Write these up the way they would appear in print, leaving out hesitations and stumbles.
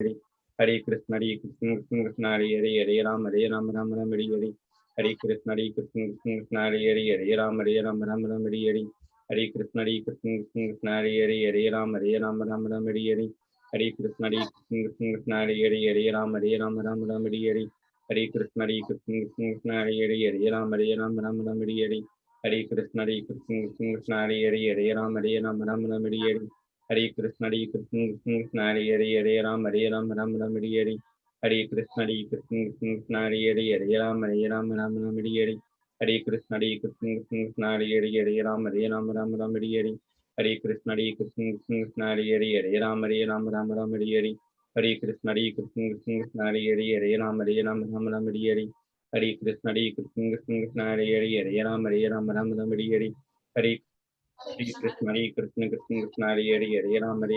Hare Krishna Krishna Krishna Hare Ram Ram Ram Hare Hare Krishna Krishna Krishna Hare Ram Ram Ram Hare Hare Krishna Krishna Krishna Hare Ram Ram Ram Hare Hare Krishna Krishna Krishna Hare Ram Ram Ram Hare Hare Krishna Krishna Krishna Hare Ram Ram Ram Hare Hare Krishna Krishna Krishna Hare Ram Ram Ram Hare Hare Krishna Krishna Krishna Hare Ram Ram Ram Hare Hare Krishna Krishna Krishna Hare Ram Ram Ram Hare Hare Krishna Krishna Krishna Hare Ram Ram Ram Hare Hare Krishna Krishna Krishna Hare Ram Ram Ram Hare Hare Krishna Krishna Krishna Hare Ram Ram Ram Hare Hare Krishna Krishna Krishna Hare Ram Ram Ram Hare Hare Krishna Krishna Krishna Hare Ram Ram Ram Hare Hare Krishna Krishna Krishna Hare Ram Ram Ram Hare Hare Krishna Krishna Krishna Hare Ram Ram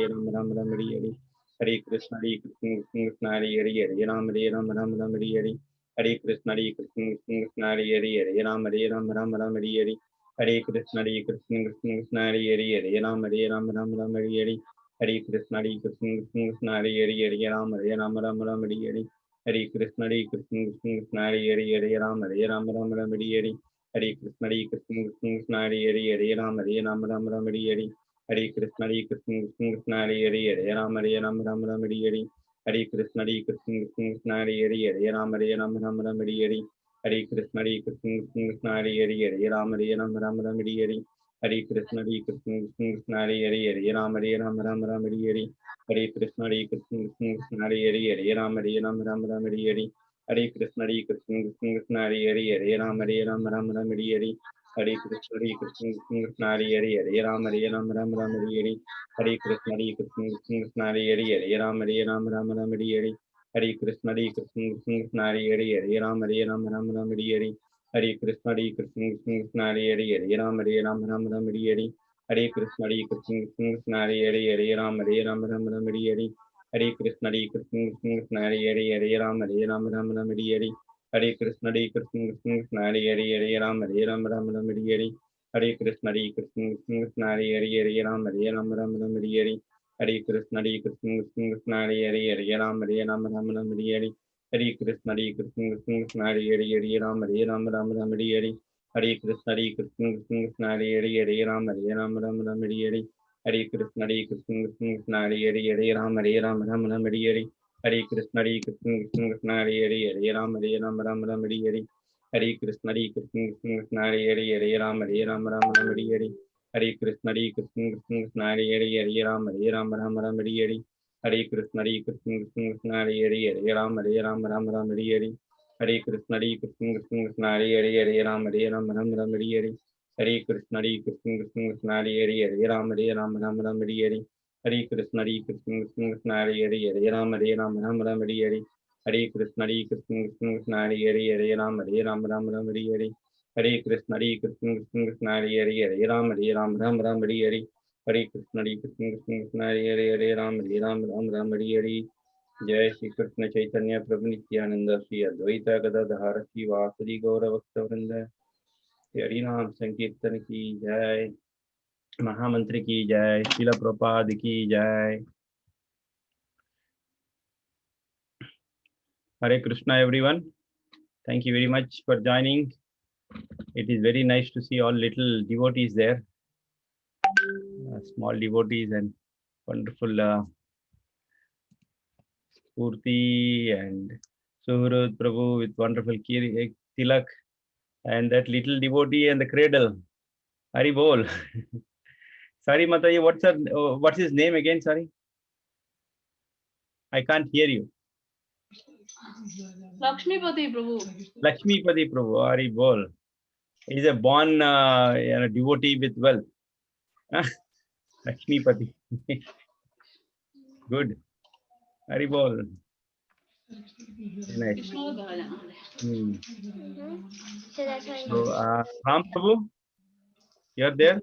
Ram Hare Hare Krishna Krishna Krishna Hare Ram Ram Ram Hare Hare Krishna Krishna Krishna Hare Ram Ram Ram Hare Hare Krishna Krishna Krishna Hare Ram Ram Ram Hare Hare Krishna Krishna Krishna Hare Ram Ram Ram Hare Hare Krishna Krishna Krishna Hare Ram Ram Ram Hare Hare Krishna Krishna Krishna Hare Ram Ram Ram Hare Hare Krishna Krishna Krishna Hare Ram Ram Ram Hare Hare Krishna Krishna Krishna Hare Ram Ram Ram Hare Hare Krishna Krishna Krishna Hare Ram Ram Ram Hare Hare Krishna Krishna Krishna Hare Ram Ram Ram Hare Hare Krishna Krishna Krishna Hare Ram Ram Ram Hare Hare Krishna Krishna Krishna Hare Ram Ram Ram Hare Hare Krishna Krishna Krishna Hare Ram Ram Ram Hare Hare Krishna Krishna Krishna Hare Ram Ram Ram Hare Hare Krishna Krishna Krishna Hare Ram Ram Ram Hare Hare Krishna Krishna Krishna Hare Ram Ram Ram Hare Hare Krishna Krishna Krishna Hare Ram Ram Ram Hare Hare Krishna Krishna Krishna Hare Ram Ram Ram Hare Hare Krishna Krishna Krishna Hare Ram Ram Ram Hare Hare Krishna Krishna Krishna Hare Ram Ram Ram Hare Hare Krishna Krishna Krishna Hare Ram Ram Ram Hare Hare Krishna Krishna Krishna Hare Ram Ram Ram Hare Hare Krishna Krishna Krishna Hare Ram Ram Ram Hare Hare Krishna Krishna Krishna Hare Ram Ram Ram Hare Hare Krishna Krishna Krishna Hare Ram Ram Ram Hare Hare Krishna Krishna Krishna Hare Ram Ram Hare Hare Krishna Krishna Krishna Hare Ram Ram Ram Hare Hare Krishna Krishna Krishna Hare Ram Ram Ram Hare Hare Krishna Krishna Krishna Hare Ram Ram Ram Hare Hare Krishna Krishna Krishna Hare Ram Ram Hare Hare Krishna Krishna Krishna Hare Ram Ram Hare Hare Krishna Krishna Krishna Hare Ram Ram Hare जय श्री कृष्ण चैतन्य प्रभु नित्यानंद श्री अद्वैत गदाधर श्री वासुदेव गौर भक्तवृंद श्री हरिनाम संकीर्तन की जय, महामंत्र की जय, श्रील प्रभुपाद की जय। Hare Krishna everyone, thank you very much for joining. It is very nice to see all little devotees there, small devotees and wonderful Purti and Suhrud Prabhu with wonderful tilak, and that little devotee and the cradle. Hari Bol. Sorry, Mataji, what's his name again? Sorry, I can't hear you. Lakshmipati Prabhu. Lakshmipati Prabhu. Hari Bol. He's a born devotee with wealth. Lakshmipati. Good. Hari Bol. Nice. So, Ram Prabhu, you're there?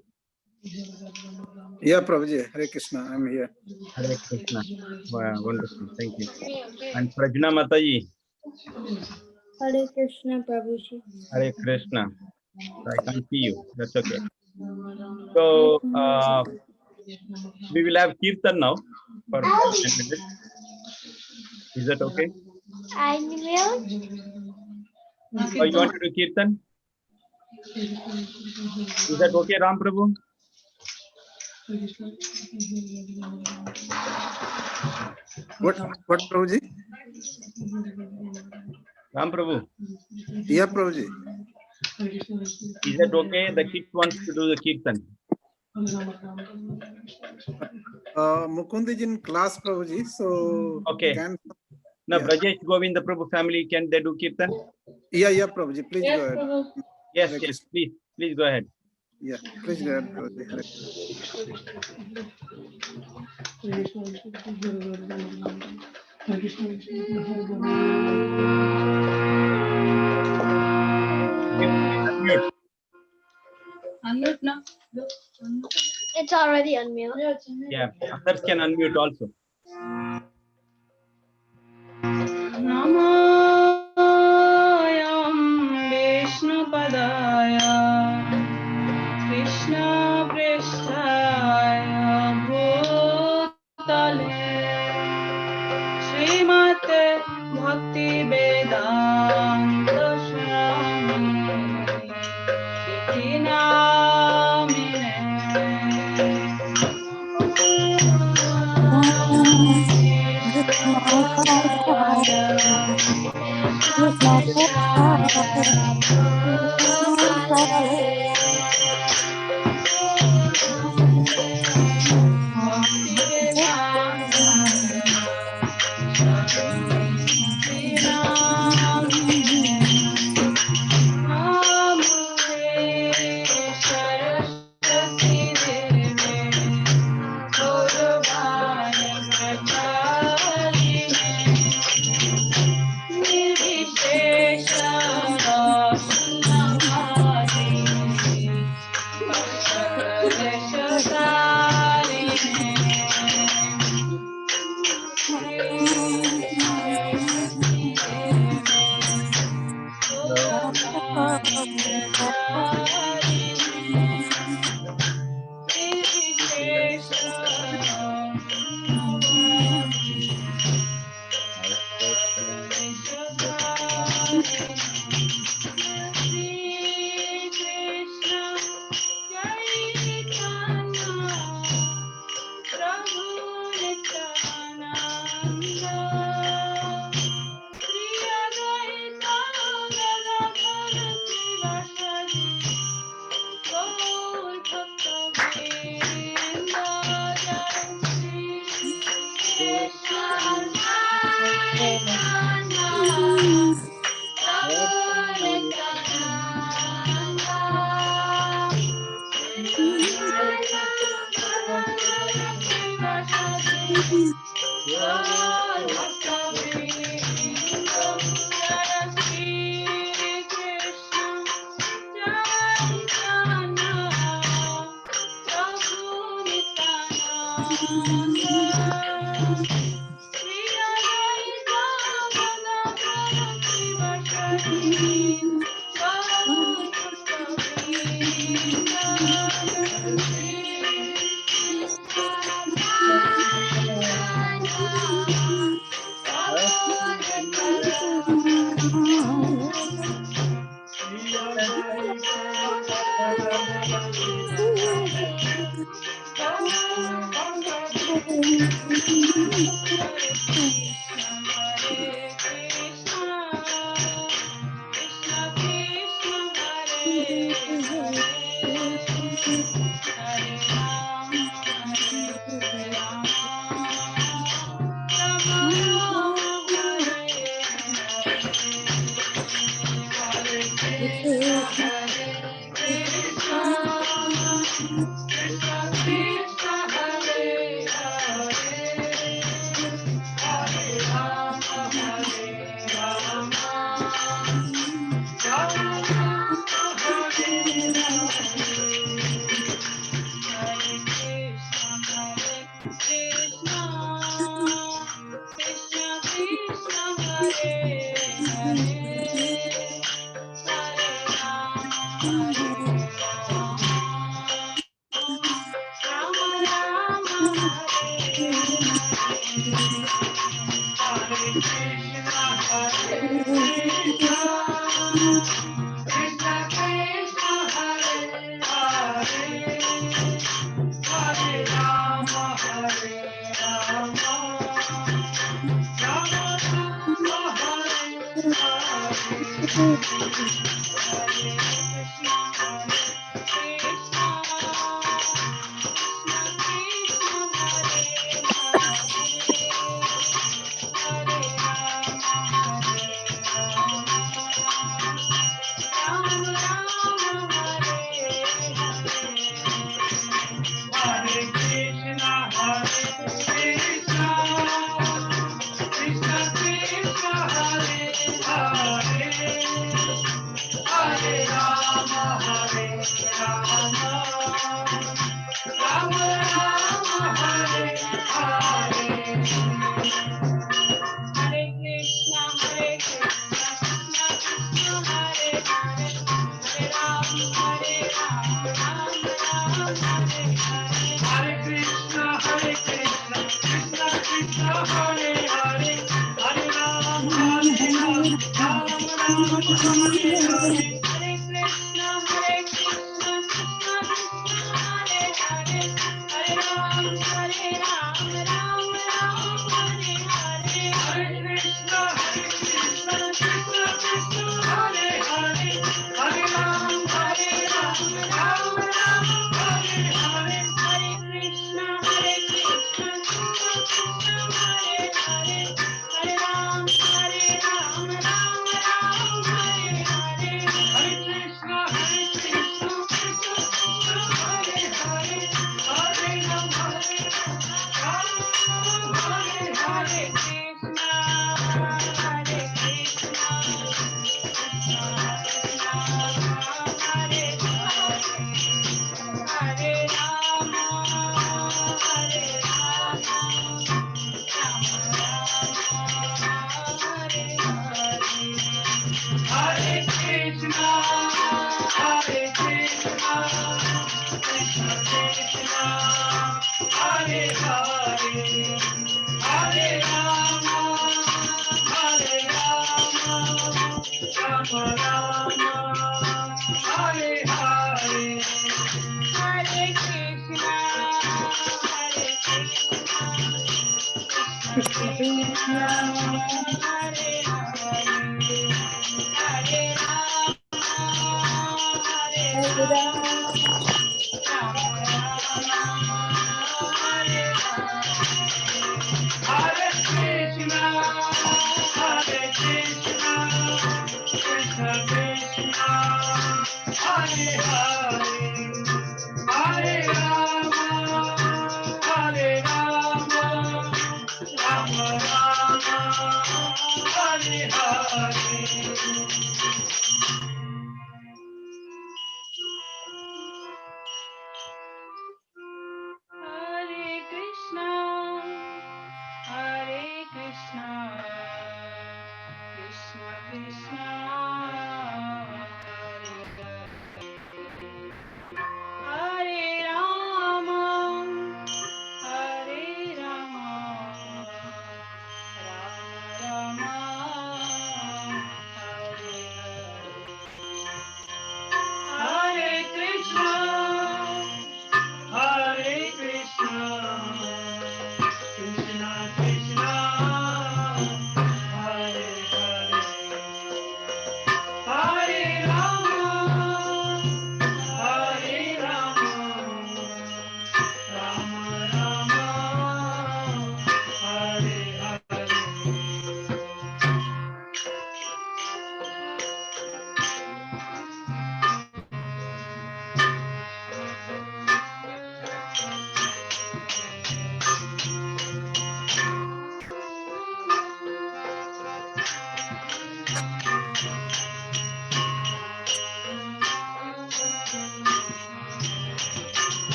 Yeah, Prabhuji. Hare Krishna. I'm here. Hare Krishna. Wow, wonderful. Thank you. And Prajna Mataji. Hare Krishna, Prabhuji. Hare Krishna. I can't see you. That's okay. So, we will have Kirtan now for 10 minutes. Is that okay? Annual. Or you want to do Kirtan? Is that okay, Ram Prabhu? What Prabhuji? Ram Prabhu, Yeah, Prabhuji. is that okay? The kids wants to do the Kirtan. Mukund is in class, Prabhuji. So Okay. can Now, yeah. Brajesh Govinda Prabhu family, can they do Kirtan? Yeah, Prabhuji. Please go ahead. Yes, Hare yes, please go ahead. Yeah, please go ahead, Prabhuji. Hare Unmute. Unmute now. It's already unmute. Yeah, others can unmute also. Namayam Vishnu Padaya Krishna Prishthaya Bhutale Srimate Bhakti Vedanta Swami Iti Namine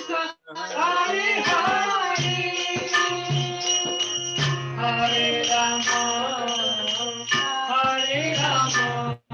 Hare Rama, Hare Rama.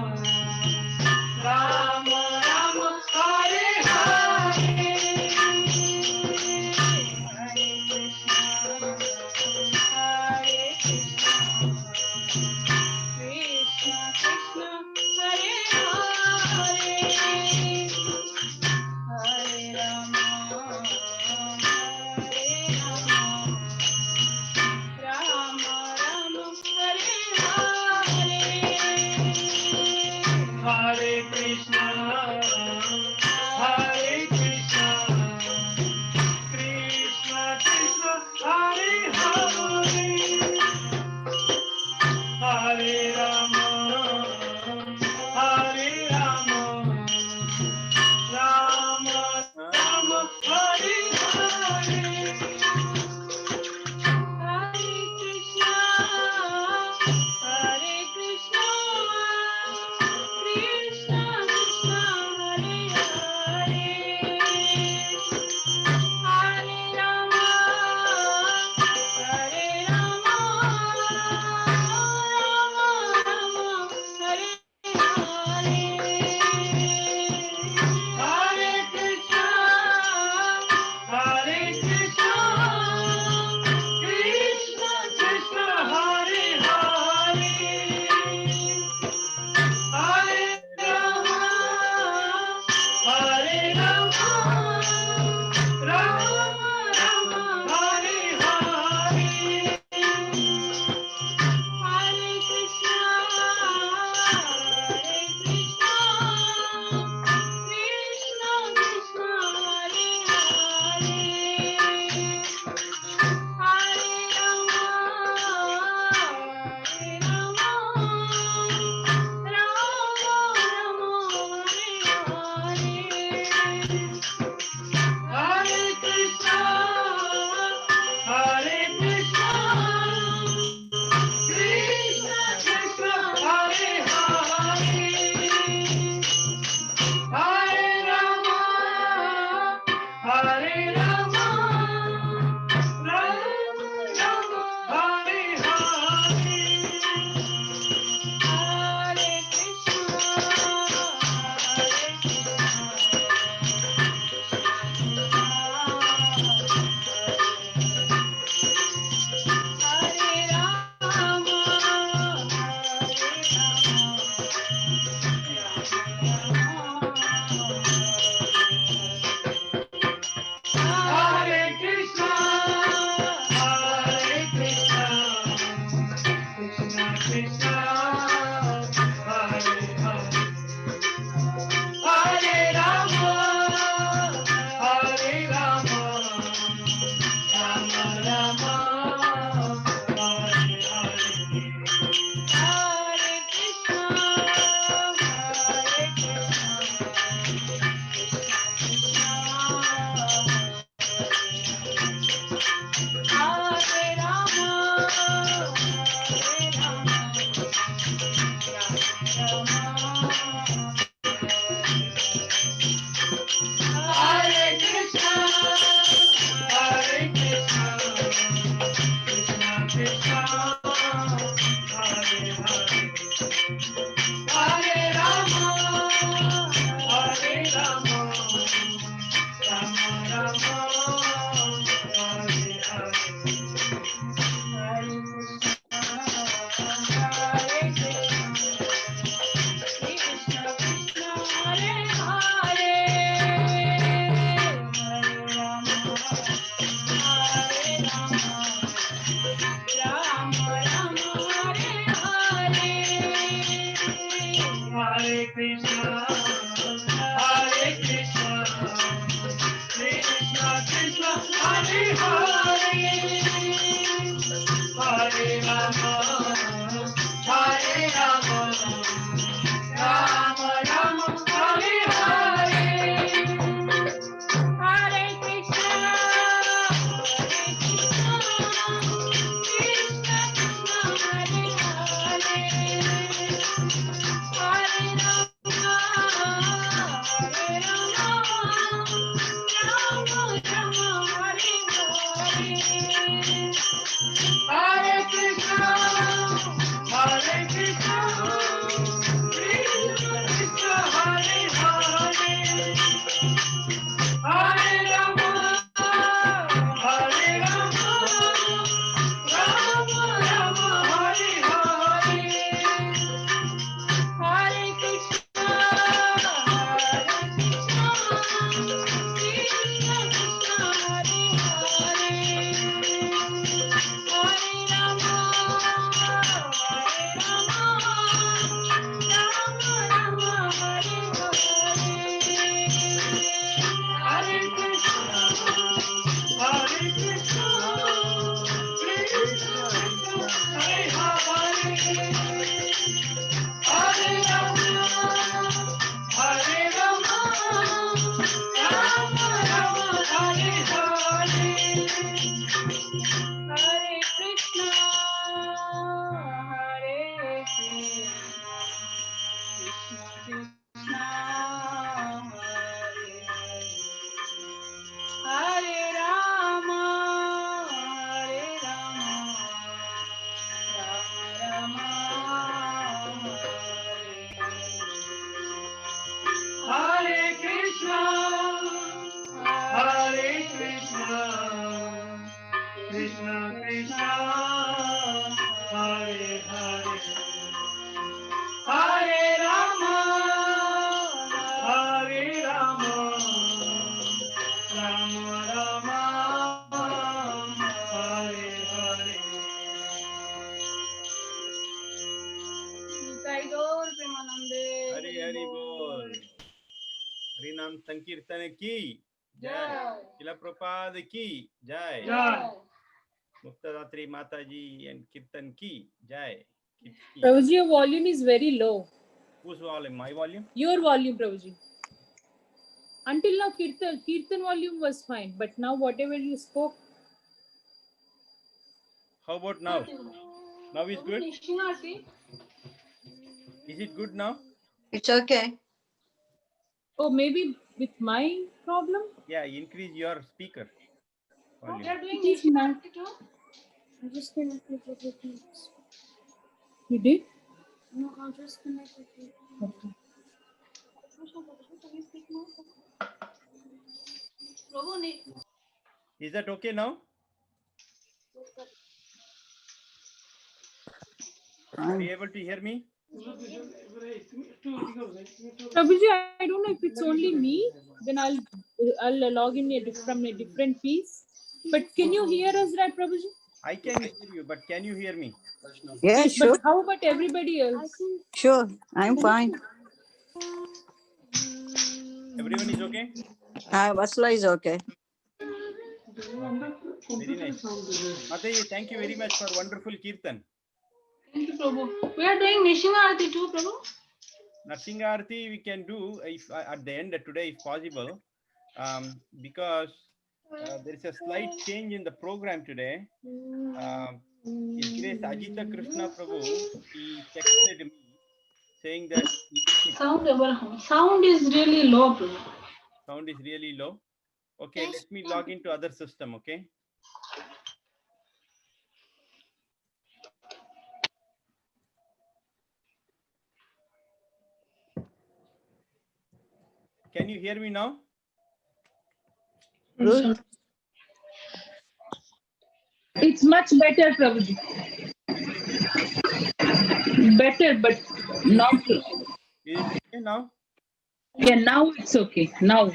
Hari Hari Bol. Hari Nam Sankirtan ki Jai. Srila Prabhupada ki Jai. Muktadatri Mataji and Kirtan ki Jai. Prabhuji, your volume is very low. Whose volume? My volume? Your volume, Prabhuji. Until now, Kirtan volume was fine, but now whatever you spoke. How about now? Now is good? Is it good now? It's okay. Oh, maybe with my problem? Yeah, increase your speaker volume. It is not. I just connected with the things. You did? No, I'll just connect with you. Okay. Is that okay now? Are you able to hear me? Prabhuji, I don't know if it's only me. Then I'll log in from a different piece. But can you hear us, right, Prabhuji? I can hear you, but can you hear me? Yeah, sure. But how about everybody else? Sure. I'm fine. Everyone is okay? Vasla is okay. Very nice. Mataji, thank you very much for wonderful Kirtan. Thank you, Prabhu. We are doing Nishima Arati too, Prabhu. Narsinga Arati we can do if at the end today if possible, because there is a slight change in the program today. His Grace Ajita Krishna Prabhu, he texted me saying that Sound is really low, Prabhu. sound is really low. Okay, let me log into other system. Okay. Can you hear me now? Good. It's much better, Prabhuji. Better, but not. Is it okay now? Yeah, now it's okay. Now.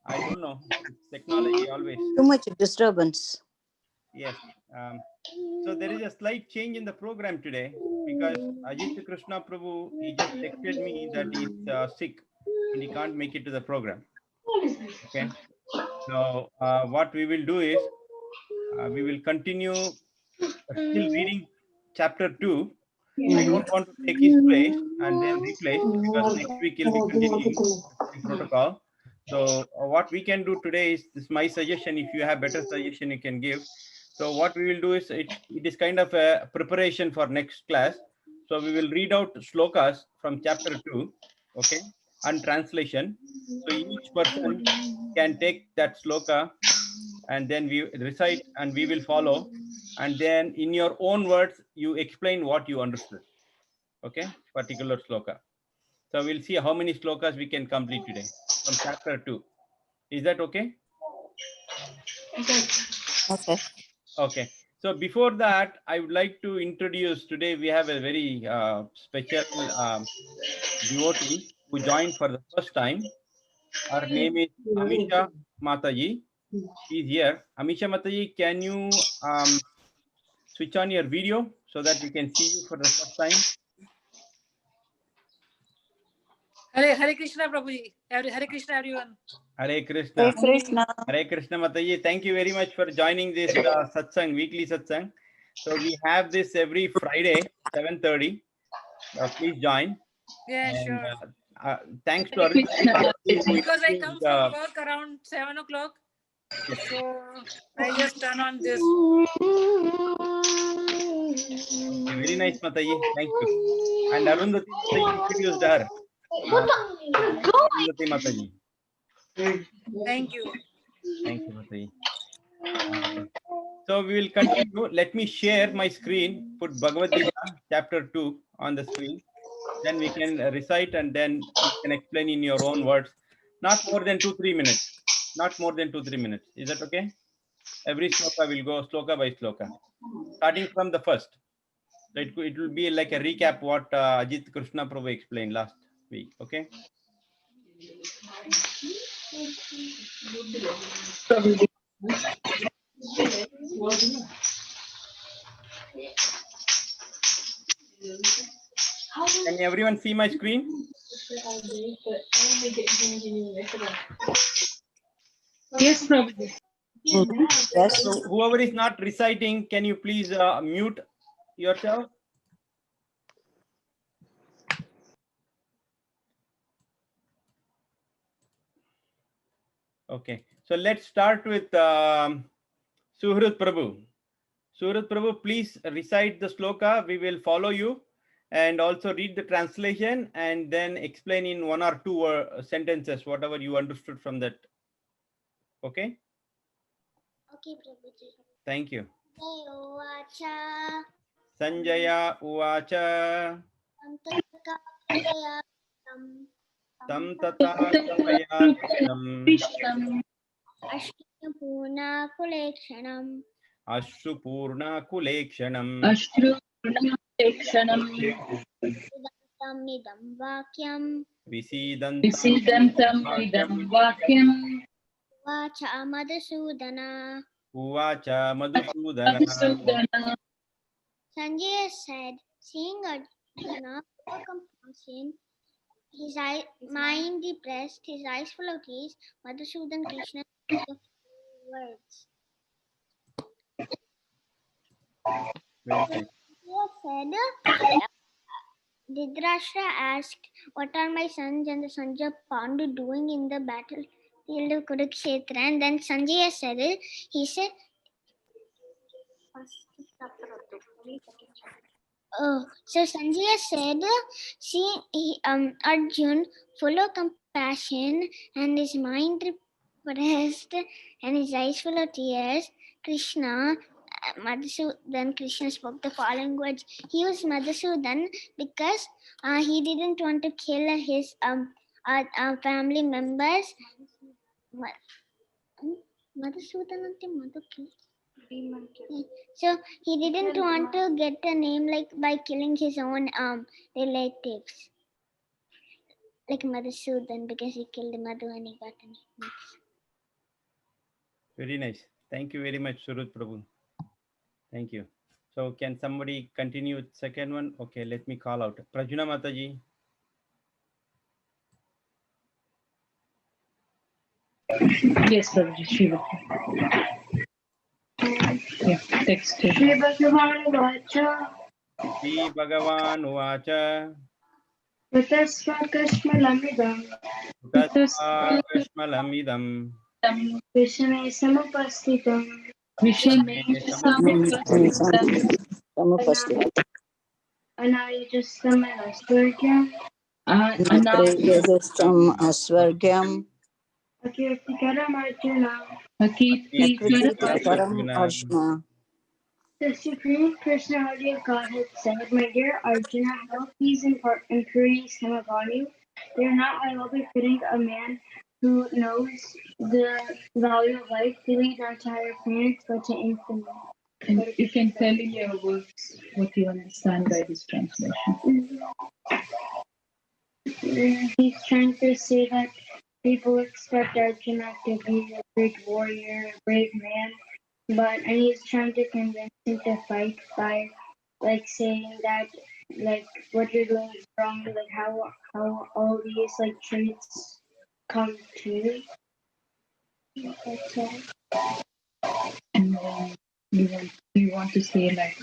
I don't know. It's technology always. Too much disturbance. Yes. So there is a slight change in the program today because Ajit Krishna Prabhu, he just texted me that he's sick and he can't make it to the program. Okay. So what we will do is we will continue still reading chapter 2. I don't want to take his place and then replace because next week he'll be continuing the protocol. So what we can do today is this my suggestion. If you have better suggestion, you can give. So what we will do is it is kind of a preparation for next class. So we will read out shlokas from chapter 2, okay, and translation. So each person can take that shloka and then we recite and we will follow. And then in your own words, you explain what you understood, okay, particular shloka. So we'll see how many shlokas we can complete today from chapter 2. Is that okay? Okay. Okay. So before that, I would like to introduce today, we have a very special devotee who joined for the first time. Her name is Amisha Mataji. She's here. Amisha Mataji, can you switch on your video so that we can see you for the first time? Hare Krishna, Prabhuji. Hare Krishna, everyone. Hare Krishna. Hare Krishna. Hare Krishna Mataji. Thank you very much for joining this satsang, weekly satsang. So we have this every Friday, 7:30. Please join. Yeah, And, sure. thanks to Arun. Because I come from work around 7 o'clock. So I just turn on this. Very nice, Mataji. Thank you. And Arundhati Mataji introduced her. Arundhati Mataji. Thank you. Thank you, Mataji. So we will continue. Let me share my screen. Put Bhagavad Gita chapter 2 on the screen. Then we can recite and then you can explain in your own words. Not more than 2-3 minutes. Not more than 2-3 minutes. Is that okay? Every sloka will go sloka by sloka. Starting from the first. So it will be like a recap what Ajit Krishna Prabhu explained last week. Okay. Can everyone see my screen? Yes, Prabhuji. Yes. So whoever is not reciting, can you please mute yourself? Okay. So let's start with Suhrit Prabhu. Suhrit Prabhu, please recite the sloka. We will follow you and also read the translation and then explain in 1 or 2 sentences whatever you understood from that. Okay. Okay, Prabhuji. Thank you. Uvacha Sanjaya Uvacha Tam Tata Kapaya Krishnam Ashkapurna Kulekshanam Ashupurna Kulekshanam Siddhantam Nidam Vakyam Visidantam Vakyam Uvacha Madhusudana. Uvacha Madhusudana. Sanjaya said, seeing Arjuna full of compassion, his mind depressed, his eyes full of tears, Madhusudan Krishna spoke the words. Sanjaya said, Dhritarashtra asked, what are my sons and the sons of Pandu doing in the battlefield of Kurukshetra? And then Sanjaya said, he said, oh, so Sanjaya said, see, Arjun, full of compassion and his mind depressed and his eyes full of tears, Krishna, Madhusudan, Krishna spoke the following words. He was Madhusudan because he didn't want to kill his family members. Madhusudan ante Madhu killed. So he didn't want to get a name like by killing his own relatives, like Madhusudan, because he killed Madhu and he got a name. Very nice. Thank you very much, Surat Prabhu. Thank you. So can somebody continue with second one? Okay, let me call out. Prajna Mataji. Yes, Prabhuji. Shiva. Yeah, text. Shri Bhagavan Uvacha. Tasmakashmalamidam Tasmakashmalamidam. Vishame Samapastitam Anayajastam Asvargyam Anayajastam Asvargyam Akirtikaram Arjuna. Akirtikaram Arjuna. The Supreme Personality of Godhead said, my dear Arjuna, how peace and purity come upon you. They are not, I will be fitting a man who knows the value of life to lead not to higher planets but to infinite. And you can tell in your words what you understand by this translation. He's trying to say that people expect Arjuna to be a great warrior, a brave man, and he's trying to convince him to fight by, like, saying that, like, what you're doing is wrong, like how all these like traits come to. That's all. And you want to say like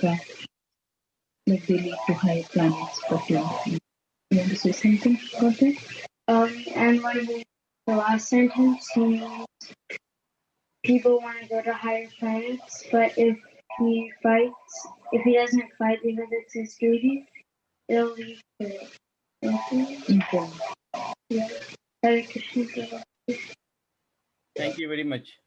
they lead to higher planets, but you want to say something about that? And when the last sentence, he means people want to go to higher planets, but if he doesn't fight because it's his duty, they'll leave for it. Okay. Yeah. Hare Krishna. Thank you very much.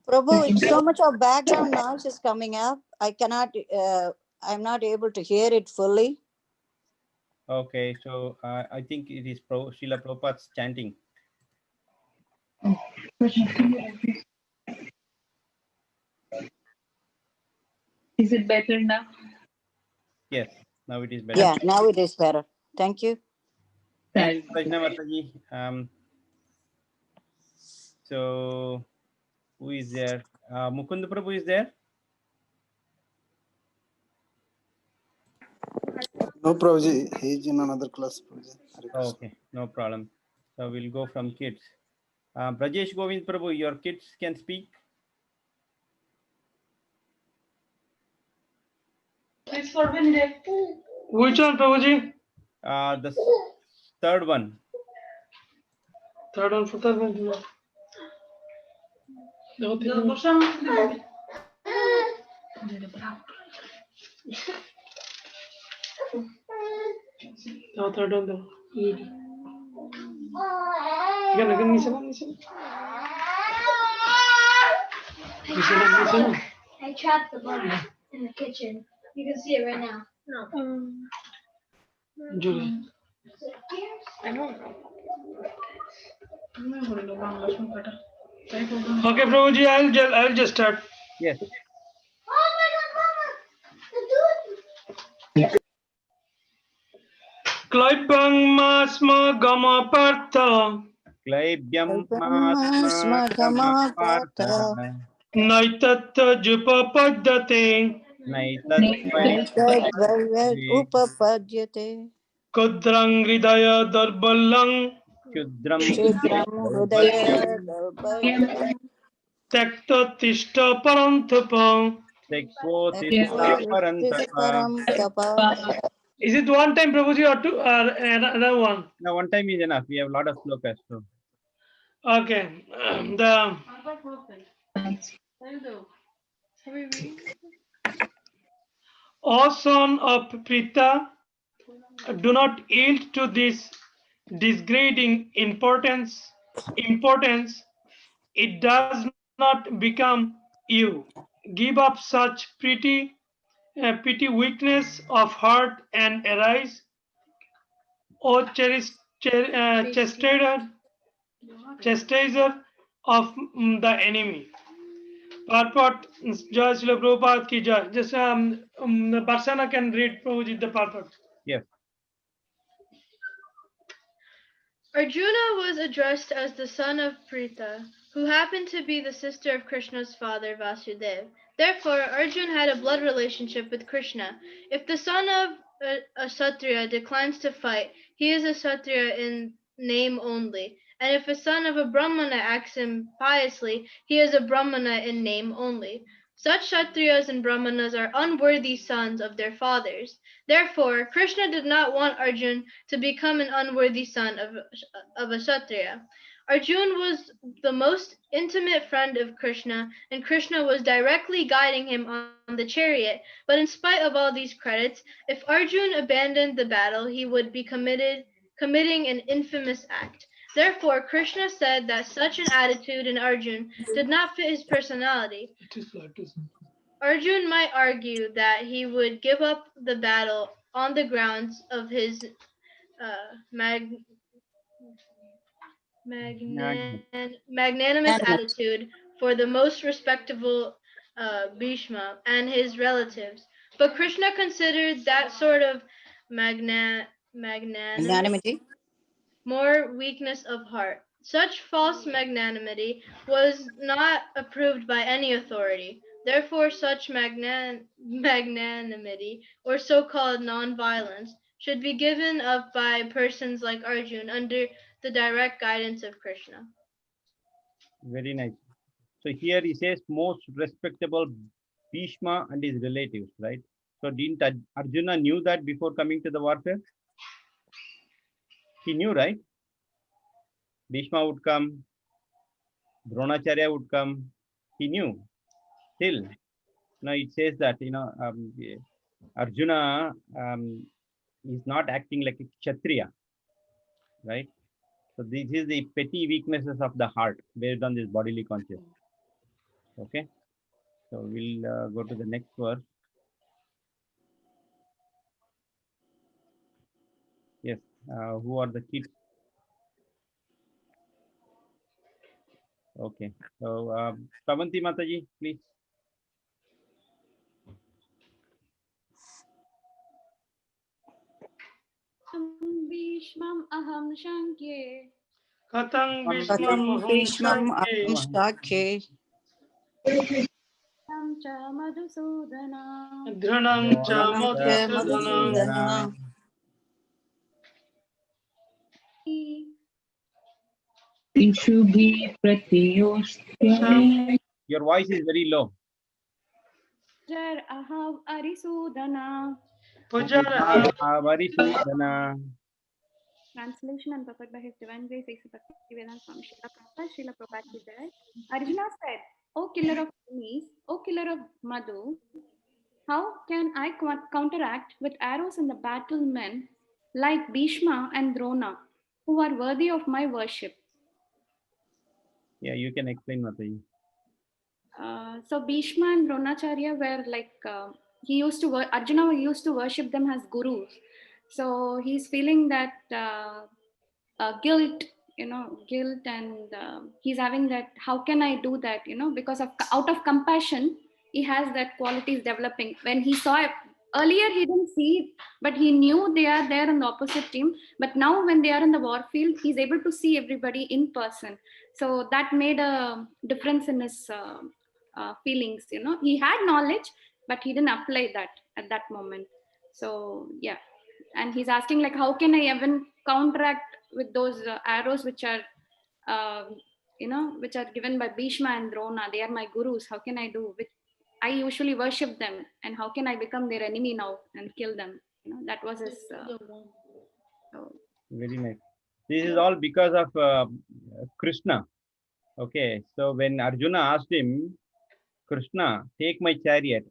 Prabhu, it's so much of background noise is coming up. I'm not able to hear it fully. Okay, so I think it is Srila Prabhupada's chanting. Is it better now? Yes, now it is better. Yeah, now it is better. Thank you. Thank you, Prajna Mataji. So who is there? Mukund Prabhu is there? No, Prabhuji. He's in another class, Prabhuji. Hare Krishna. Okay, no problem. So we'll go from kids. Brajesh Govind Prabhu, your kids can speak. It's forbidden there. Which one, Prabhuji? The third one. Third one, fourth one. No, third one though. Again, listen. I trapped the bug in the kitchen. You can see it right now. No. Julie. I know. Okay, Prabhuji, I'll just start. Yes. Klaipang masma gama partha Klaibyam Smagamapata. naitatta jupa paddate Upapadyate. kudrang hridaya darbalang Chudram Hridaya Dalbaya. tekta tishta parantapa. Param Tapa. Is it one time, Prabhuji, or two, or another one? Now one time is enough. We have a lot of slokas. So Okay. O son of Prita, do not yield to this degrading importance. It does not become you. Give up such pretty weakness of heart and arise, O chastiser of the enemy. Purport, Jai Srila Prabhupada ki jai. Just Barsana can read Prabhuji the purport. yes. Arjuna was addressed as the son of Pritha, who happened to be the sister of Krishna's father Vasudeva. Therefore, Arjuna had a blood relationship with Krishna. If the son of a Kshatriya declines to fight, he is a Kshatriya in name only. And if a son of a Brahmana acts impiously, he is a Brahmana in name only. Such Kshatriyas and Brahmanas are unworthy sons of their fathers. Therefore, Krishna did not want Arjuna to become an unworthy son of a Kshatriya. Arjuna was the most intimate friend of Krishna, and Krishna was directly guiding him on the chariot. But in spite of all these credits, if Arjuna abandoned the battle, he would be committing an infamous act. Therefore, Krishna said that such an attitude in Arjuna did not fit his personality. Arjuna might argue that he would give up the battle on the grounds of his magnanimous attitude for the most respectable Bhishma and his relatives. But Krishna considered that sort of magnanimity more weakness of heart. Such false magnanimity was not approved by any authority. Therefore, such magnanimity, or so-called non-violence, should be given up by persons like Arjuna under the direct guidance of Krishna. Very nice. So here he says most respectable Bhishma and his relatives, right? So didn't Arjuna knew that before coming to the warfare? He knew, right? Bhishma would come, Dronacharya would come. He knew. Still, now it says that Arjuna is not acting like a Kshatriya, right? So this is the petty weaknesses of the heart based on this bodily consciousness. Okay, so we'll go to the next verse. Yes, who are the kids? Okay, so Pavanti Mataji, please. Bhishmam aham shankye. Katang Katam Bhishmam Bhishmam Shankye. Shakhe. Tam cha Madhusudana. Dhranam cha Dhananjaya Madhusudana. Madhusudana. Ishubhi Pratiyostya. Your voice is very low. Jar ahav arisudana. Varisudana. Translation and purport by His Divine Grace, Bhaktivedanta Swami Srila Prabhupada ki jai. Arjuna said, O killer of enemies, O killer of Madhu, how can I counteract with arrows in the battle men like Bhishma and Drona, who are worthy of my worship? Yeah, you can explain, Mataji. So Bhishma and Dronacharya were like, Arjuna used to worship them as gurus. So he's feeling that guilt, and he's having that, how can I do that, because out of compassion, he has that qualities developing. When he saw it, earlier he didn't see, but he knew they are there in the opposite team. But now when they are in the war field, he's able to see everybody in person. So that made a difference in his feelings. He had knowledge, but he didn't apply that at that moment. So yeah, and he's asking like, how can I even counteract with those arrows which are which are given by Bhishma and Drona? They are my gurus. How can I do? I usually worship them, and how can I become their enemy now and kill them? That was his. Very nice. This is all because of Krishna. Okay, so when Arjuna asked him, Krishna, take my chariot.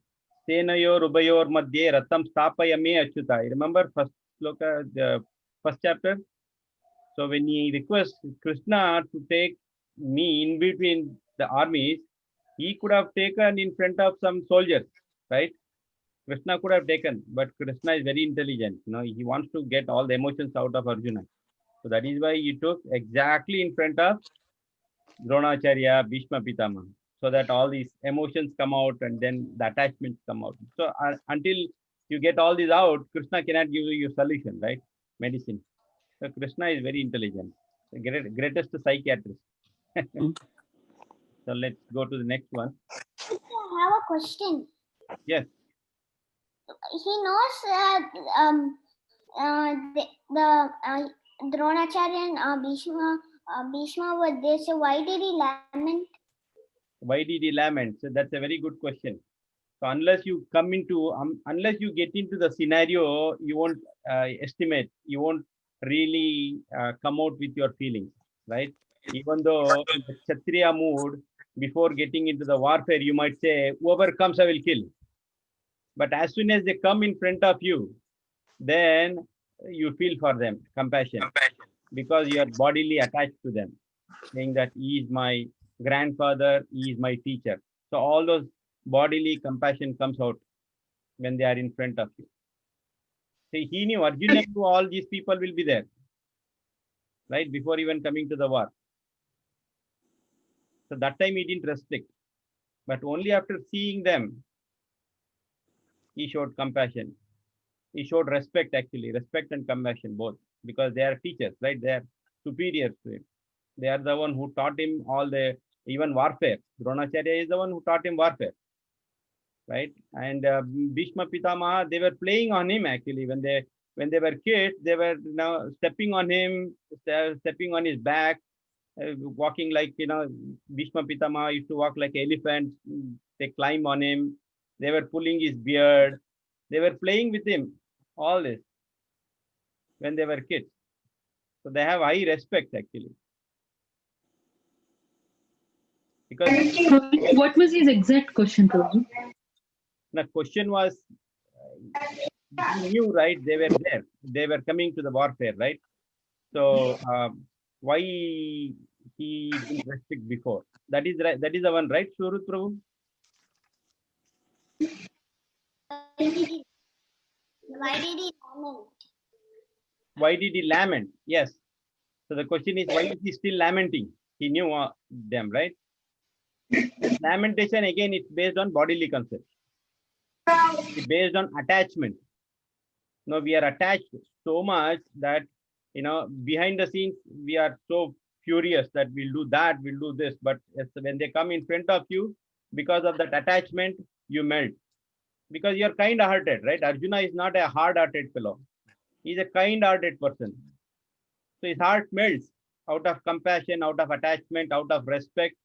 Senayor Ubayor Madhye Ratam Stapayame Achyuta. Remember first sloka, the first chapter? So when he requests Krishna to take me in between the armies, he could have taken in front of some soldiers, right? Krishna could have taken, but Krishna is very intelligent. He wants to get all the emotions out of Arjuna. So that is why he took exactly in front of Dronacharya, Bhishma Pitama, so that all these emotions come out and then the attachments come out. So until you get all these out, Krishna cannot give you a solution, right? Medicine. So Krishna is very intelligent, the greatest psychiatrist. So let's go to the next one. I have a question. Yes. He knows the Dronacharya and Bhishma were there. So why did he lament? Why did he lament? So that's a very good question. So unless you come into, unless you get into the scenario, you won't estimate. You won't really come out with your feelings, right? Even though in the Kshatriya mood, before getting into the warfare, you might say, whoever comes, I will kill. But as soon as they come in front of you, then you feel for them, compassion, because you are bodily attached to them, saying that he is my grandfather, he is my teacher. So all those bodily compassion comes out when they are in front of you. See, he knew, Arjuna knew all these people will be there, right? Before even coming to the war. So that time he didn't restrict, but only after seeing them, he showed compassion. He showed respect, actually, respect and compassion both, because they are teachers, right? They are superiors to him. They are the one who taught him all the, even warfare. Dronacharya is the one who taught him warfare, right? And Bhishma Pitamaha, they were playing on him actually. When they were kids, they were now stepping on him, stepping on his back, walking like, Bhishma Pitamaha used to walk like elephants. They climb on him. They were pulling his beard. They were playing with him. All this when they were kids. So they have high respect actually. Because What was his exact question, Prabhu? the question was, he knew, right? They were there. They were coming to the warfare, right? So why he didn't restrict before? That is right. That is the one, right, Surut Prabhu? Why did he lament? Why did he lament? Yes. So the question is, why is he still lamenting? He knew them, right? Lamentation, again, it's based on bodily concept. It's based on attachment. No, we are attached so much that, behind the scenes, we are so furious that we'll do that, we'll do this. But when they come in front of you, because of that attachment, you melt. Because you're kind-hearted, right? Arjuna is not a hard-hearted fellow. He's a kind-hearted person. So his heart melts out of compassion, out of attachment, out of respect.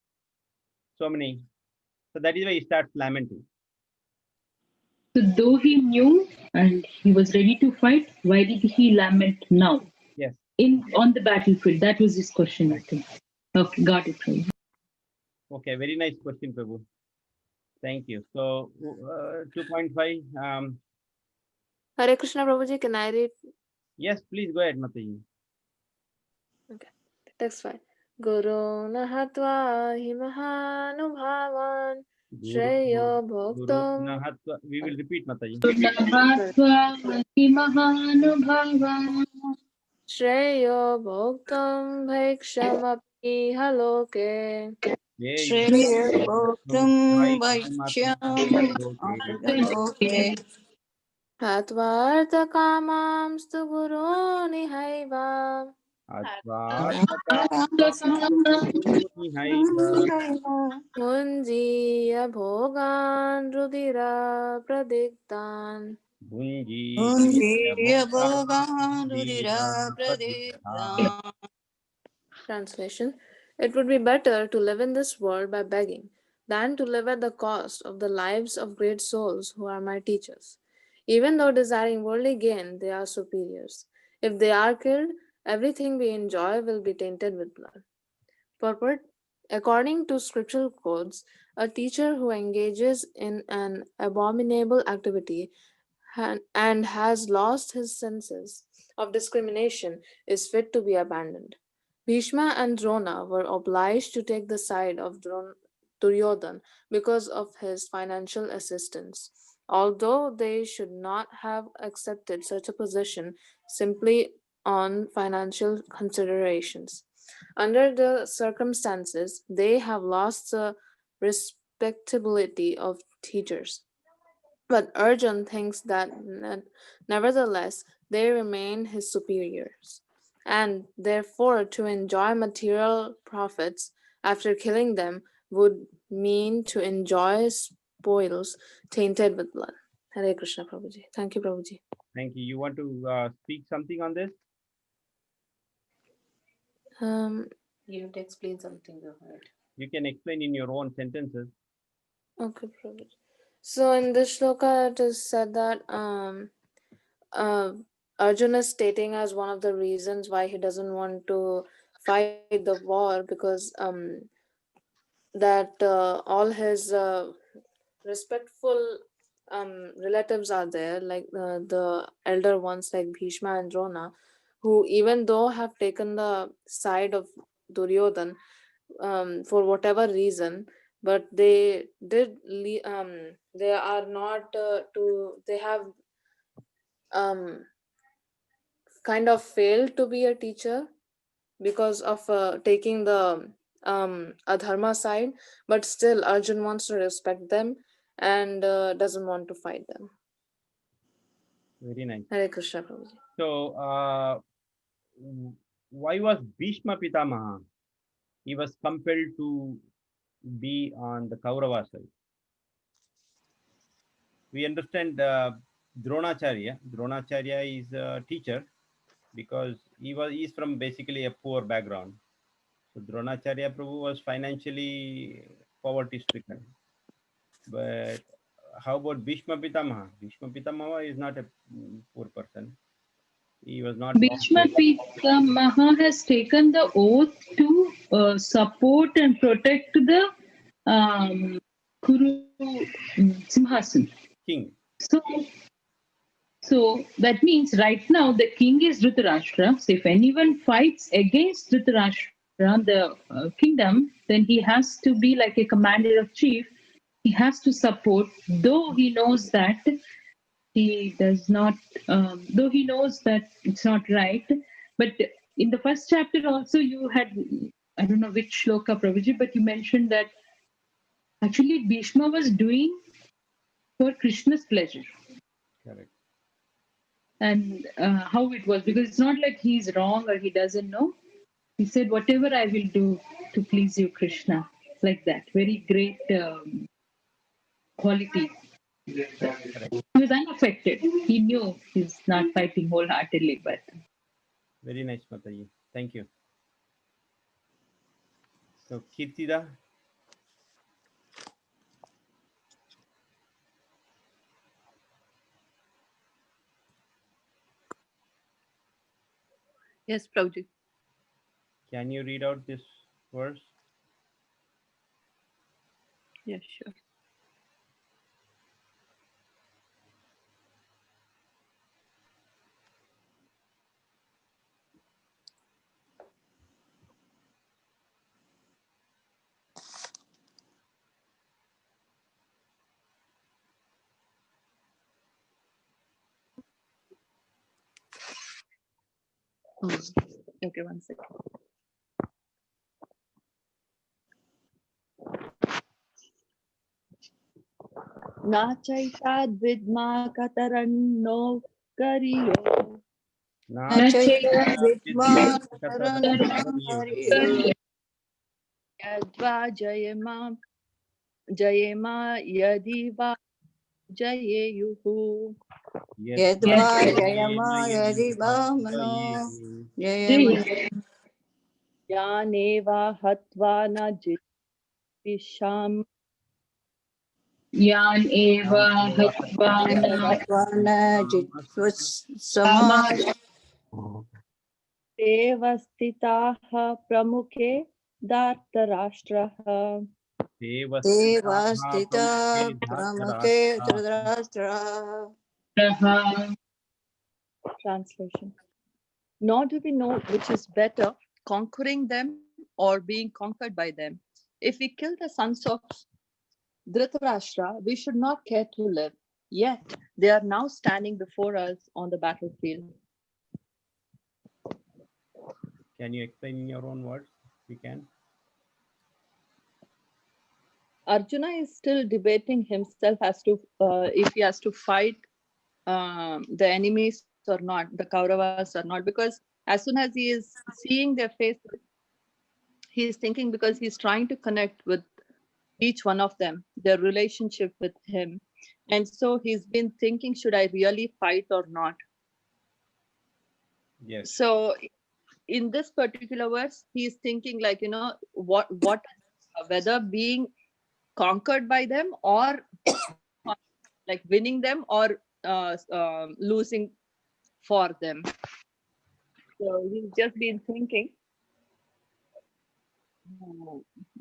So many. So that is why he starts lamenting. So though he knew and he was ready to fight, why did he lament now? Yes. On the battlefield? That was his question, I think. Okay, got it. Prabhu. Okay, very nice question, Prabhu. Thank you. So 2.5. Hare Krishna, Prabhuji, can I read? Yes, please go ahead, Mataji. Okay, that's fine. Guru nahatva hi mahanubhavan Shreyo bhoktum. We will repeat, Mataji. Shreyo bhoktum bhikshamapi haloke. Shreya bhoktum vaishyam Hatvartha kamamstu guru nihaiva. Munjiya bhogan rudira pradigtan. Translation: It would be better to live in this world by begging than to live at the cost of the lives of great souls who are my teachers. Even though desiring worldly gain, they are superiors. If they are killed, everything we enjoy will be tainted with blood. Purport: According to scriptural codes, a teacher who engages in an abominable activity and has lost his senses of discrimination is fit to be abandoned. Bhishma and Drona were obliged to take the side of Duryodhan because of his financial assistance, although they should not have accepted such a position simply on financial considerations. Under the circumstances, they have lost the respectability of teachers. But Arjun thinks that nevertheless they remain his superiors, and therefore to enjoy material profits after killing them would mean to enjoy spoils tainted with blood. Hare Krishna, Prabhuji. Thank you, Prabhuji. Thank you. You want to speak something on this? You have to explain something, right? You can explain in your own sentences. Okay, Prabhuji. So in this shloka, it is said that Arjuna is stating as one of the reasons why he doesn't want to fight the war because that all his respectful relatives are there, like the elder ones like Bhishma and Drona, who even though have taken the side of Duryodhan for whatever reason, but they did they are not they have kind of failed to be a teacher because of taking the adharma side, but still Arjun wants to respect them and doesn't want to fight them. Very nice. Hare Krishna, Prabhuji. So why was Bhishma Pitamaha? He was compelled to be on the Kaurava side. We understand Dronacharya. Dronacharya is a teacher because he's from basically a poor background. So Dronacharya Prabhu was financially poverty stricken. But how about Bhishma Pitamaha? Bhishma Pitamaha is not a poor person. He was not. Bhishma Pitamaha has taken the oath to support and protect the Kuru Simhasan. King. So that means right now the king is Dhritarashtra. So if anyone fights against Dhritarashtra, the kingdom, then he has to be like a commander of chief. He has to support, though he knows that he does not, though he knows that it's not right. But in the first chapter also you had, I don't know which shloka, Prabhuji, but you mentioned that actually Bhishma was doing for Krishna's pleasure. Correct. And how it was, because it's not like he's wrong or he doesn't know. He said, whatever I will do to please you, Krishna. Like that. Very great quality. He was unaffected. He knew he's not fighting wholeheartedly, but. Very nice, Mataji. Thank you. So, Kirtida. Yes, Prabhuji. Can you read out this verse? Yes, sure. Okay, one second. Nachaitad vidma kataranno kariyo. Yadva jayema yadiva jayeyuhu. Yadva jayama yadivamano jayama. Yaneva hatva na jisham. Yan eva hatvana jitvasamaj. Devastitaha pramukhe dhartarashtraha. Devastita pramukhe dhritarashtra. Translation. Nor do we know which is better, conquering them or being conquered by them. If we kill the sons of Dhritarashtra, we should not care to live. Yet they are now standing before us on the battlefield. Can you explain in your own words? If you can. Arjuna is still debating himself as to if he has to fight the enemies or not, the Kauravas or not, because as soon as he is seeing their faces, he is thinking, because he's trying to connect with each one of them, their relationship with him. And so he's been thinking, should I really fight or not? Yes. So in this particular verse, he's thinking like, what whether being conquered by them or like winning them or losing for them. So he's just been thinking,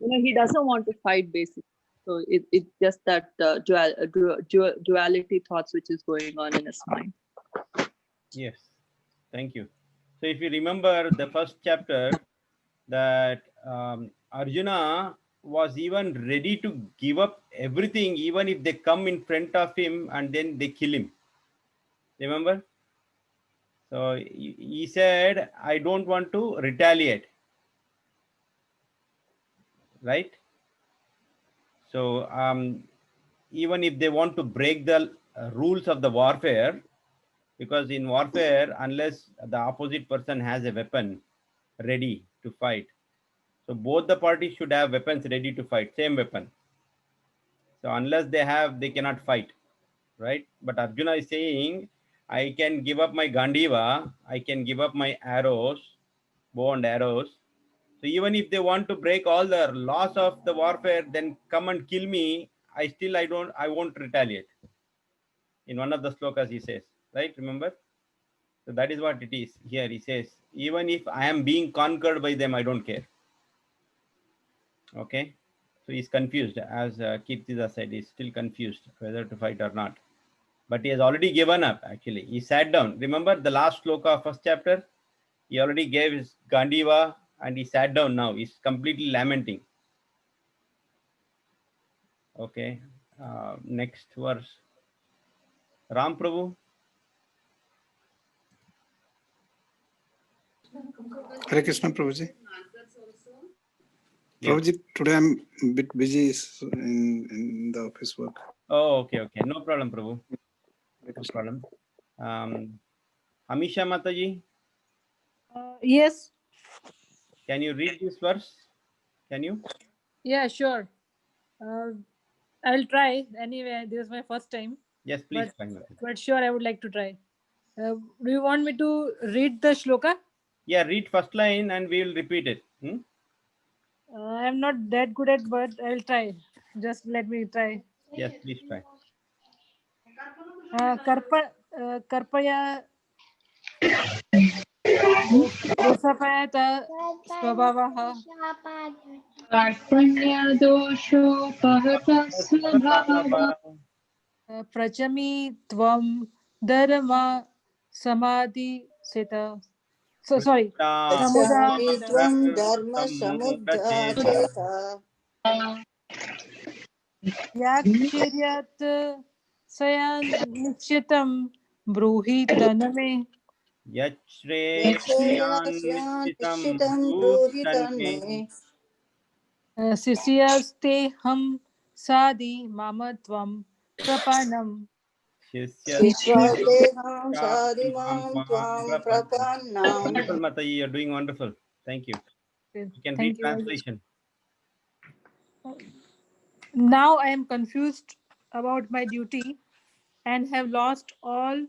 he doesn't want to fight basically. So it's just that duality thoughts which is going on in his mind. Yes, thank you. So if you remember the first chapter, that Arjuna was even ready to give up everything, even if they come in front of him and then they kill him. Remember? So he said, I don't want to retaliate. Right? So even if they want to break the rules of the warfare, because in warfare, unless the opposite person has a weapon ready to fight, so both the parties should have weapons ready to fight, same weapon. So unless they have, they cannot fight, right? But Arjuna is saying, I can give up my Gandiva, I can give up my arrows, bow and arrows. So even if they want to break all the laws of the warfare, then come and kill me, I won't retaliate. In one of the slokas he says, right? Remember? So that is what it is here. He says, even if I am being conquered by them, I don't care. Okay. So he's confused, as Kirtida said, he's still confused whether to fight or not. But he has already given up, actually. He sat down. Remember the last sloka of first chapter? He already gave his Gandiva and he sat down now. He's completely lamenting. Okay. Next verse. Ram Prabhu. Hare Krishna, Prabhuji. Prabhuji, today I'm a bit busy in the office work. Oh, okay, okay. No problem, Prabhu. No problem. Amisha Mataji, Yes. can you read this verse? Can you? Yeah, sure. I'll try. Anyway, this is my first time. Yes, please. But sure, I would like to try. Do you want me to read the shloka? Yeah, read first line and we will repeat it. I'm not that good at, but I'll try. Just let me try. Yes, please try. Karpaya दोषापायत स्वभावः कार्पण्यदोषोपहतः स्वभावः प्रचमि त्वं धर्म समाधिसित sorry Prachami tvam dharma samudacheta याक्षिर्यत् सयान् निश्चितं ब्रूहि तन्मे Yachreyasyam bruri tanme शिष्यस्तेऽहं साधि मम त्वं प्रपन्नं Shishvateham sadimam tvam prapannam. Wonderful, Mataji. You're doing wonderful. Thank you. You can read translation. Now I am confused about my duty and have lost all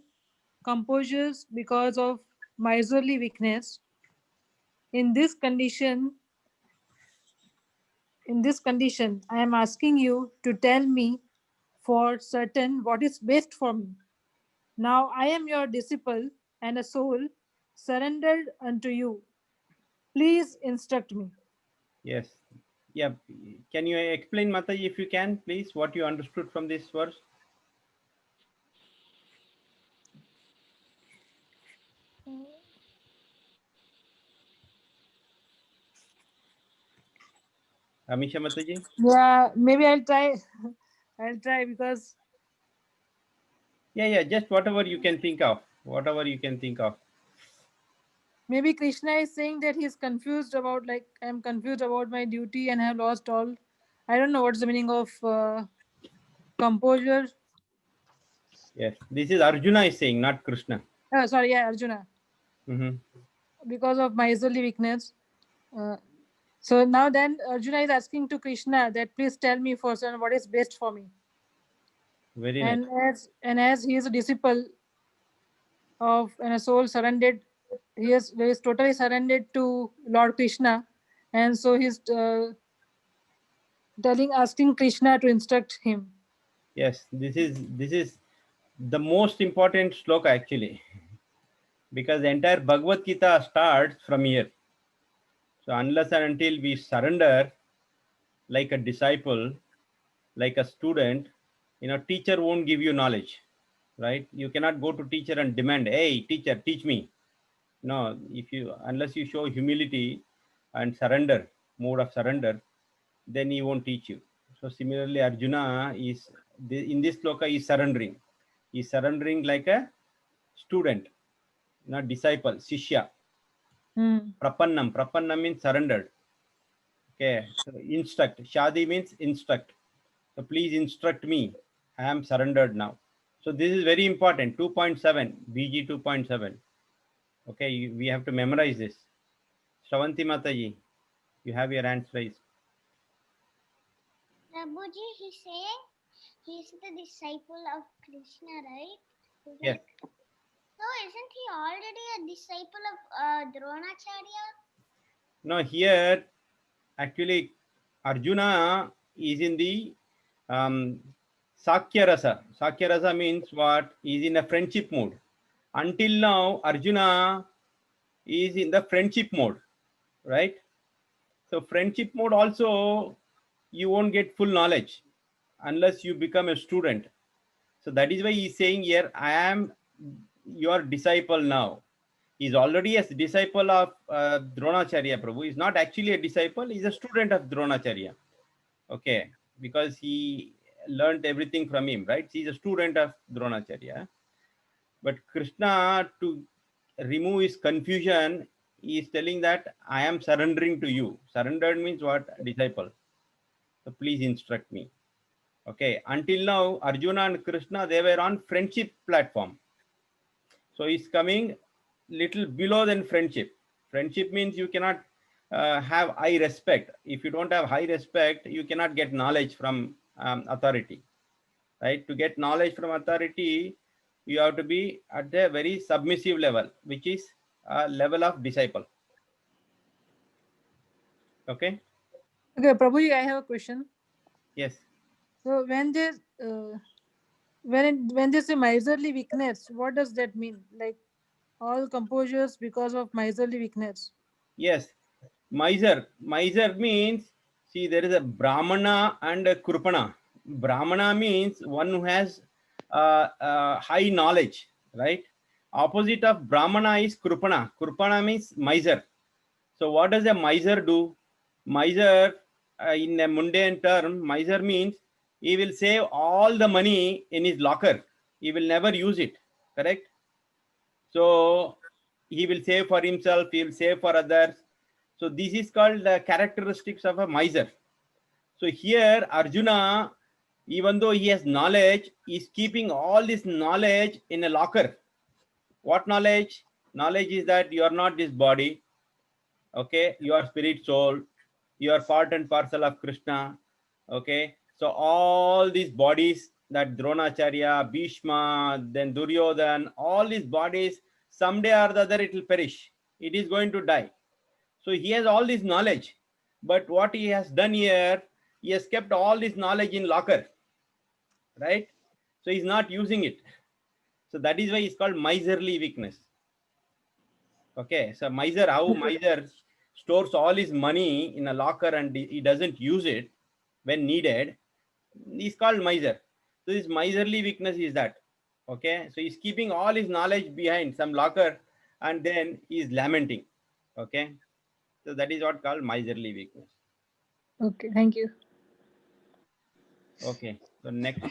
composures because of miserly weakness. In this condition, I am asking you to tell me for certain what is best for me. Now I am your disciple and a soul surrendered unto you. Please instruct me. Yes. Yeah. Can you explain, Mataji, if you can, please, what you understood from this verse? Amisha Mataji? Yeah, maybe I'll try. I'll try because. Yeah, just whatever you can think of. Whatever you can think of. Maybe Krishna is saying that he's confused about, like, I'm confused about my duty and have lost all. I don't know what's the meaning of composure. Yes, this is Arjuna is saying, not Krishna. Oh, sorry, yeah, Arjuna. Because of miserly weakness. So now then Arjuna is asking to Krishna that please tell me for certain what is best for me. Very nice. And as he is a disciple of and a soul surrendered, he is totally surrendered to Lord Krishna, and so he's asking Krishna to instruct him. Yes, this is the most important shloka actually, because the entire Bhagavad Gita starts from here. So unless and until we surrender like a disciple, like a student, teacher won't give you knowledge, right? You cannot go to teacher and demand, hey, teacher, teach me. No, unless you show humility and surrender, mode of surrender, then he won't teach you. So similarly, Arjuna is, in this sloka, is surrendering. He's surrendering like a student, not disciple, shishya. Prapannam. Prapannam means surrendered. Okay, so instruct. Shadi means instruct. So please instruct me. I am surrendered now. So this is very important. 2.7, BG 2.7. Okay, we have to memorize this. Shravanti Mataji, you have your hands raised. Prabhuji, he's saying he's the disciple of Krishna, right? Yes. So isn't he already a disciple of Dronacharya? No, here actually Arjuna is in the Sakya Rasa. Sakya Rasa means what? He is in a friendship mode. Until now, Arjuna is in the friendship mode, right? So friendship mode also you won't get full knowledge unless you become a student. So that is why he's saying here, I am your disciple now. He's already a disciple of Dronacharya Prabhu. He's not actually a disciple, he's a student of Dronacharya. Okay, because he learned everything from him, right? He's a student of Dronacharya. But Krishna, to remove his confusion, he is telling that I am surrendering to you. Surrendered means what? Disciple. So please instruct me. Okay, until now, Arjuna and Krishna, they were on friendship platform. So he's coming little below than friendship. Friendship means you cannot have high respect. If you don't have high respect, you cannot get knowledge from authority, right? To get knowledge from authority, you have to be at a very submissive level, which is a level of disciple. Okay. Okay, Prabhuji, I have a question. Yes. So when they when they say miserly weakness, what does that mean? Like all composures because of miserly weakness. Yes. Miser. Miser means, see, there is a Brahmana and a Krupana. Brahmana means one who has high knowledge, right? Opposite of Brahmana is Krupana. Krupana means miser. So what does a miser do? Miser, in a mundane term, miser means he will save all the money in his locker. He will never use it, correct? So he will save for himself, he will save for others. So this is called the characteristics of a miser. So here Arjuna, even though he has knowledge, is keeping all this knowledge in a locker. What knowledge? Knowledge is that you are not this body. Okay, you are spirit soul. You are part and parcel of Krishna. Okay, so all these bodies, that Dronacharya, Bhishma, then Duryodhan, all these bodies, someday or the other it will perish. It is going to die. So he has all this knowledge, but what he has done here, he has kept all this knowledge in locker, right? So he's not using it. So that is why it's called miserly weakness. Okay, so miser, how miser stores all his money in a locker and he doesn't use it when needed, is called miser. So this miserly weakness is that. Okay, so he's keeping all his knowledge behind some locker and then he's lamenting. Okay, so that is what called miserly weakness. Okay, thank you. Okay, so next.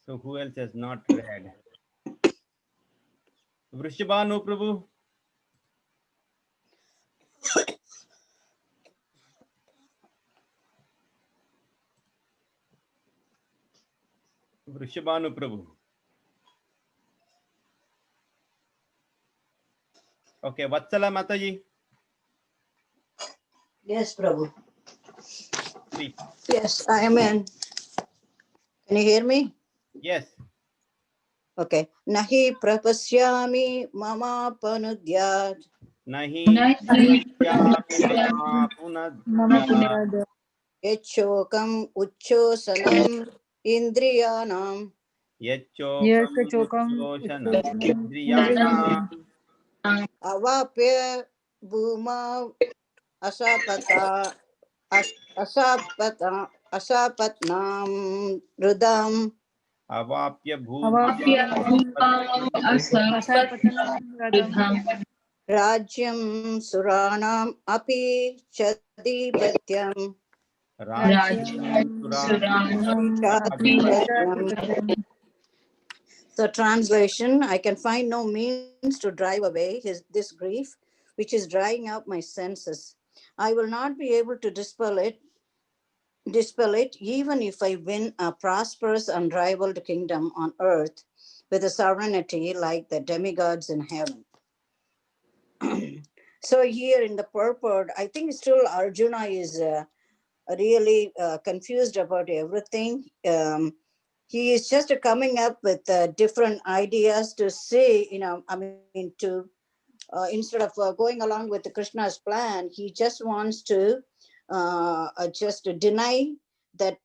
So who else has not read? Vrishabhanu Prabhu. Vrishabhanu Prabhu. Okay, Vatsala Mataji. Yes, Prabhu. Please. Yes, I am in. Can you hear me? Yes. Okay. Nahi prapasyami mama panudyat. Nahi Yachokam uchchosanam indriyanam. Avapya bhuma asapata asapatnam rudam. Avapya bhuma Rajyam suranam api chadipatyam. So translation, I can find no means to drive away this grief, which is drying up my senses. I will not be able to dispel it even if I win a prosperous, unrivaled kingdom on earth with a sovereignty like the demigods in heaven. So here in the purport, I think still Arjuna is really confused about everything. He is just coming up with different ideas to say, instead of going along with Krishna's plan, he just wants to just deny that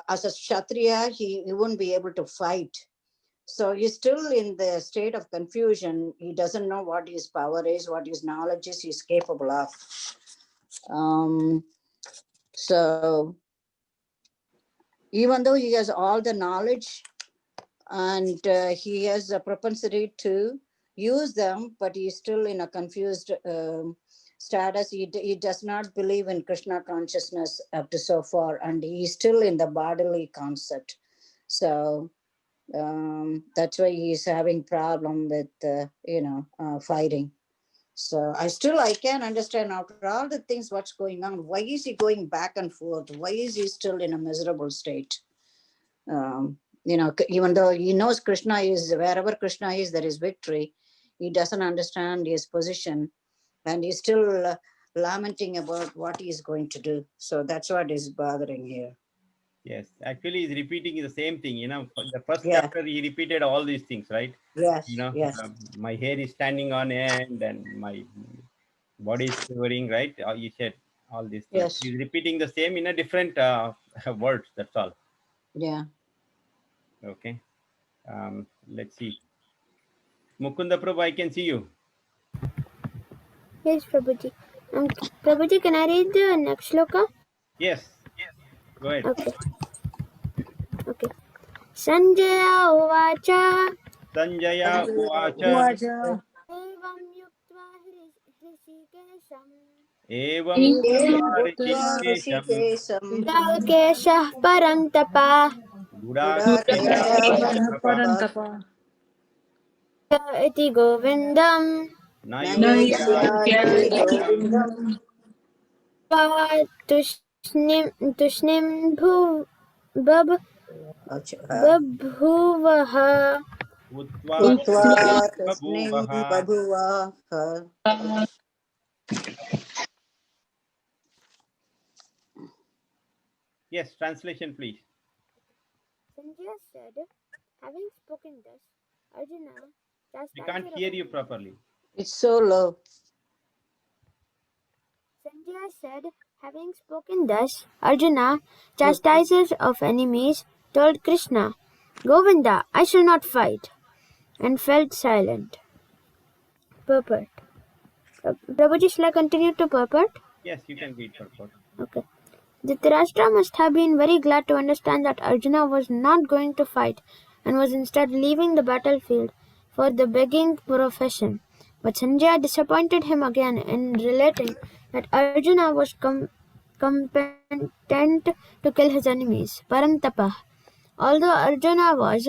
as a Kshatriya, he won't be able to fight. So he's still in the state of confusion. He doesn't know what his power is, what his knowledge is, he's capable of. So even though he has all the knowledge and he has a propensity to use them, but he's still in a confused status. He does not believe in Krishna consciousness up to so far, and he's still in the bodily concept. So that's why he's having problem with fighting. So I can understand after all the things what's going on. Why is he going back and forth? Why is he still in a miserable state? Even though he knows Krishna is, wherever Krishna is, there is victory. He doesn't understand his position, and he's still lamenting about what he is going to do. So that's what is bothering here. Yes, actually he's repeating the same thing. The first chapter he repeated all these things, right? Yes. Yes. My hair is standing on end and my body is quivering, right? He said all these things. Yes. He's repeating the same in a different words. That's all. Yeah. Okay. Let's see. Mukunda Prabhu, I can see you. Yes, Prabhuji. Prabhuji, can I read the next shloka? Yes. Go ahead. Okay. Sanjaya Uvacha. Sanjaya Uvacha. Evam Rishikesham Gudakeshah Parantapa. Parantapa. Iti Govindam. Tushnim Babhuvaha. Yes, translation please. Sanjaya said, having spoken thus, Arjuna, We can't hear you properly. It's so low. Sanjaya said, having spoken thus, Arjuna, chastises of enemies, told Krishna, Govinda, I shall not fight, and felt silent. Purport. Prabhuji, shall I continue to purport? Yes, you can read purport. Okay. Dhritarashtra must have been very glad to understand that Arjuna was not going to fight and was instead leaving the battlefield for the begging profession. But Sanjaya disappointed him again in relating that Arjuna was content to kill his enemies, Parantapa. Although Arjuna was,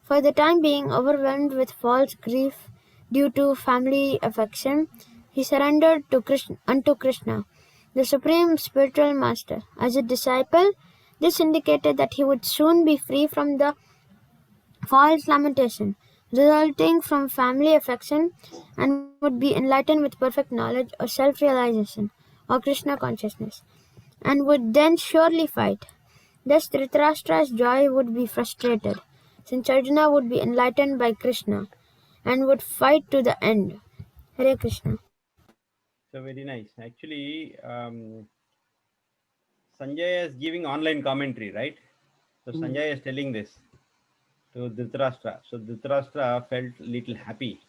for the time being, overwhelmed with false grief due to family affection, he surrendered unto Krishna, the supreme spiritual master. As a disciple, this indicated that he would soon be free from the false lamentation resulting from family affection and would be enlightened with perfect knowledge or self-realization or Krishna consciousness, and would then surely fight. Thus Dhritarashtra's joy would be frustrated, since Arjuna would be enlightened by Krishna and would fight to the end. Hare Krishna. So very nice. Actually, Sanjaya is giving online commentary, right? So Sanjaya is telling this to Dhritarashtra. So Dhritarashtra felt little happy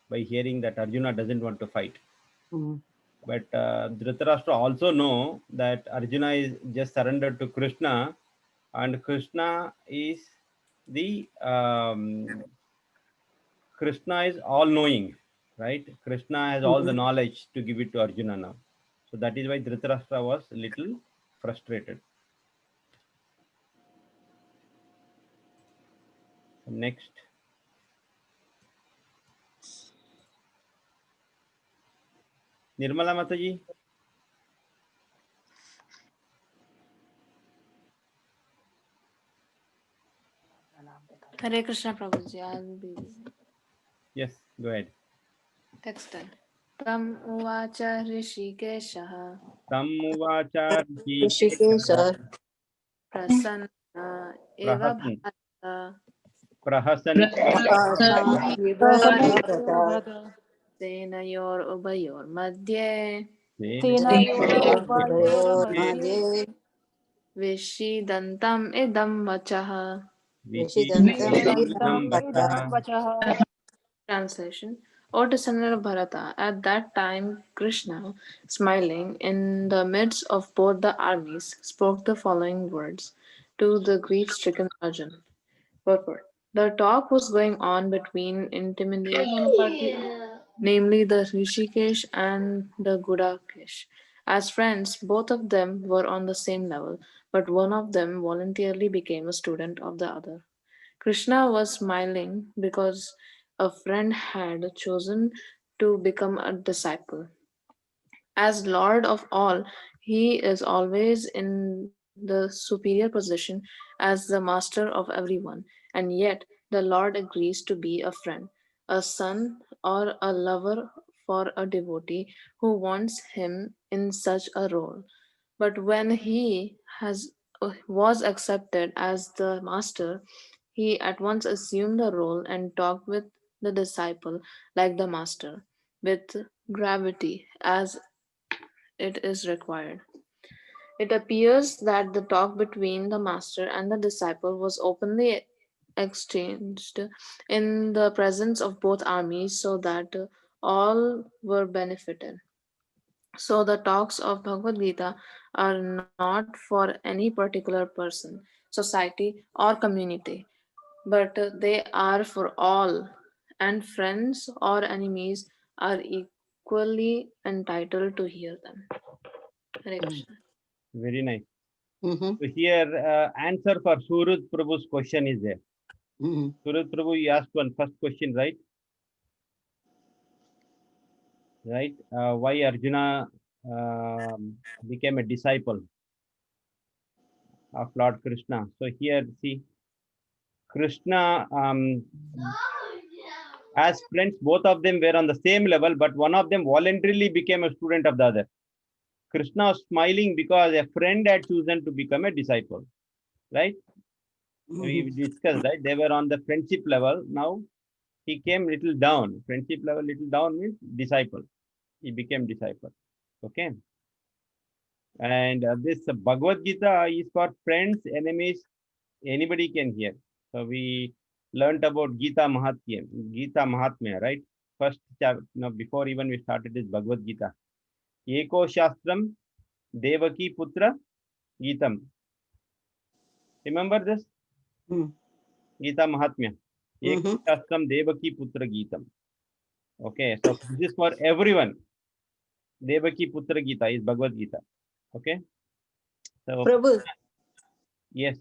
by hearing that Arjuna doesn't want to fight. But Dhritarashtra also know that Arjuna is just surrendered to Krishna, and Krishna is the Krishna is all-knowing, right? Krishna has all the knowledge to give it to Arjuna now. So that is why Dhritarashtra was a little frustrated. Next. Nirmala Mataji. Hare Krishna Prabhuji, I'll be. Yes, go ahead. Text done. Tam uvacha Rishikeshaha. Tam uvacha Rishikesha. Prasanna eva bhata. Prahasan. Senayor ubayor madhye. Vishidantam idam vachaha. Vishidantam Vishidam Translation. O descendant of Bharata, at that time Krishna, smiling in the midst of both the armies, spoke the following words to the grief-stricken Arjuna. Purport. The talk was going on between intermediate parties, namely the Rishikesh and the Gudakesh. As friends, both of them were on the same level, but one of them voluntarily became a student of the other. Krishna was smiling because a friend had chosen to become a disciple. As Lord of all, he is always in the superior position as the master of everyone, and yet the Lord agrees to be a friend, a son, or a lover for a devotee who wants him in such a role. But when he was accepted as the master, he at once assumed the role and talked with the disciple like the master, with gravity as it is required. It appears that the talk between the master and the disciple was openly exchanged in the presence of both armies so that all were benefited. So the talks of Bhagavad Gita are not for any particular person, society, or community, but they are for all, and friends or enemies are equally entitled to hear them. Hare Krishna. Very nice. Mm-hmm. So here, answer for Suraj Prabhu's question is there. Mm-hmm. Suraj Prabhu, you asked one first question, right? Right? Why Arjuna became a disciple of Lord Krishna? So here, see, Krishna, as friends, both of them were on the same level, but one of them voluntarily became a student of the other. Krishna was smiling because a friend had chosen to become a disciple, right? We discussed, right? They were on the friendship level. Now he came little down. Friendship level little down means disciple. He became disciple. Okay. And this Bhagavad Gita is for friends, enemies, anybody can hear. So we learned about Gita Mahatmya, right? First chapter, before even we started this Bhagavad Gita. Eko Shastram Devaki Putra Gitam. Remember this? Gita Mahatmya. Eko Shastram Devaki Putra Gitam. Okay, so this is for everyone. Devaki Putra Gita is Bhagavad Gita. Okay. So Prabhu, yes.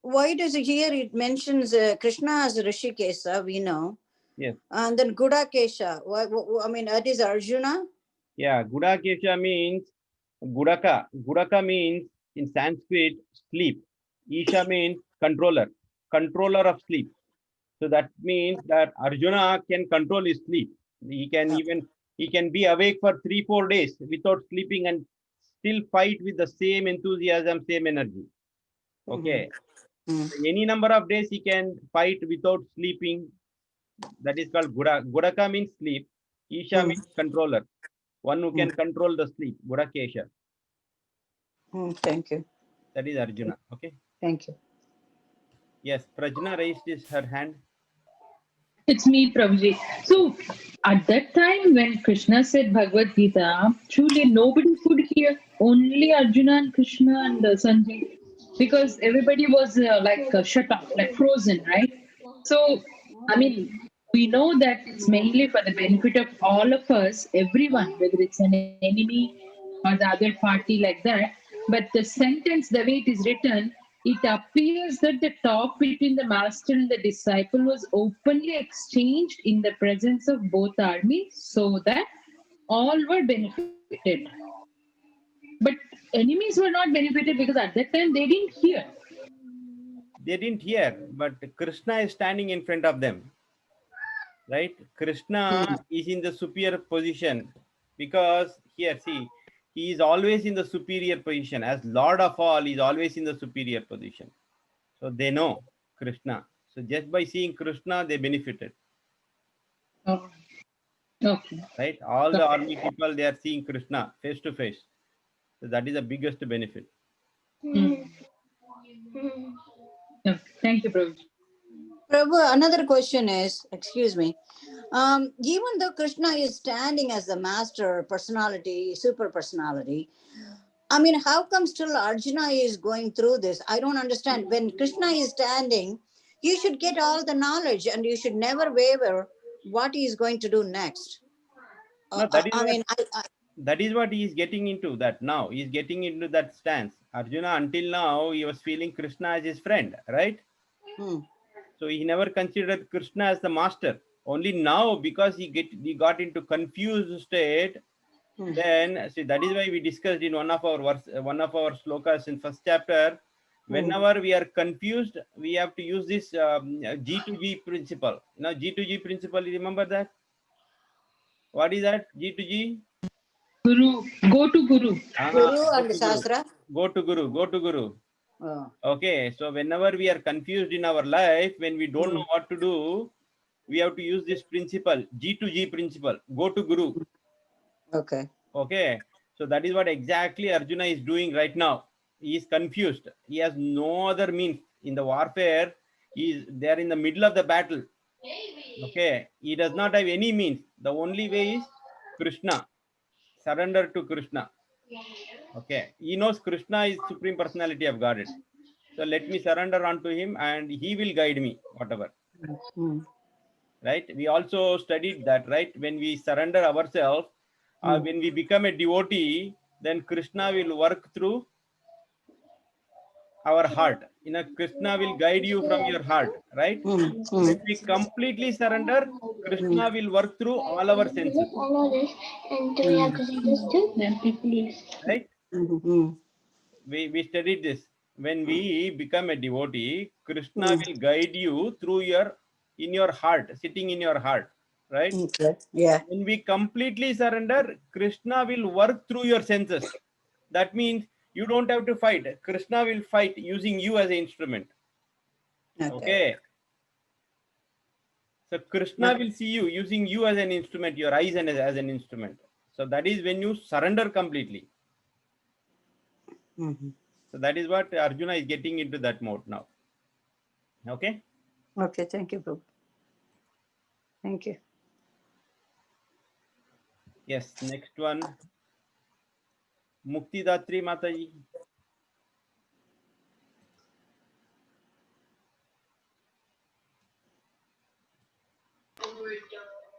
why does here it mentions Krishna as Rishikesa, we know. Yes. And then Gudakesha. I mean, that is Arjuna. Yeah, Gudakesha means Gudaka. Gudaka means in Sanskrit sleep. Isha means controller of sleep. So that means that Arjuna can control his sleep. He can be awake for 3-4 days without sleeping and still fight with the same enthusiasm, same energy. Okay. Any number of days he can fight without sleeping. That is called Gudaka means sleep. Isha means controller. One who can control the sleep. Gudakesha. Thank you. That is Arjuna. Okay. Thank you. Yes, Prajna raised her hand. It's me, Prabhuji. So at that time when Krishna said Bhagavad Gita, truly nobody could hear, only Arjuna and Krishna and Sanjay, because everybody was shut up, like frozen, right? So, I mean, we know that it's mainly for the benefit of all of us, everyone, whether it's an enemy or the other party like that. But the sentence, the way it is written, it appears that the talk between the master and the disciple was openly exchanged in the presence of both armies so that all were benefited. But enemies were not benefited because at that time they didn't hear. They didn't hear, but Krishna is standing in front of them. Right? Krishna is in the superior position because here, see, he is always in the superior position. As Lord of all, he is always in the superior position. So they know Krishna. So just by seeing Krishna, they benefited. Oh. Okay. Right? All the army people, they are seeing Krishna face to face. So that is the biggest benefit. Thank you, Prabhu. Prabhu, another question is, excuse me, even though Krishna is standing as the master personality, super personality, I mean, how come still Arjuna is going through this? I don't understand. When Krishna is standing, you should get all the knowledge and you should never waver what he is going to do next. No, that is I what, mean, that is what he is getting into that now. He is getting into that stance. Arjuna, until now, he was feeling Krishna as his friend, right? So he never considered Krishna as the master. Only now, because he got into confused state, then see, that is why we discussed in one of our slokas in first chapter. Whenever we are confused, we have to use this G2G principle. Now, G2G principle, you remember that? What is that? G2G? Guru, go to Guru. Guru and Shastra. Go to Guru, go to Guru. Okay, so whenever we are confused in our life, when we don't know what to do, we have to use this principle, G2G principle, go to Guru. Okay. Okay, so that is what exactly Arjuna is doing right now. He is confused. He has no other means. In the warfare, they are in the middle of the battle. Okay, he does not have any means. The only way is Krishna. Surrender to Krishna. Okay, he knows Krishna is Supreme Personality of Godhead. So let me surrender unto him and he will guide me, whatever. Right? We also studied that, right? When we surrender ourselves, when we become a devotee, then Krishna will work through our heart. Krishna will guide you from your heart, right? When we completely surrender, Krishna will work through all our senses. I know this. And do we have potatoes too? Then please. Right? We studied this. When we become a devotee, Krishna will guide you through in your heart, sitting in your heart, right? Yeah. When we completely surrender, Krishna will work through your senses. That means you don't have to fight. Krishna will fight using you as an instrument. Okay. So Krishna will see you using you as an instrument, your eyes as an instrument. So that is when you surrender completely. So that is what Arjuna is getting into that mode now. Okay. Okay. Thank you, Prabhu. Thank you. Yes. Next one. Mukti Datri Mataji.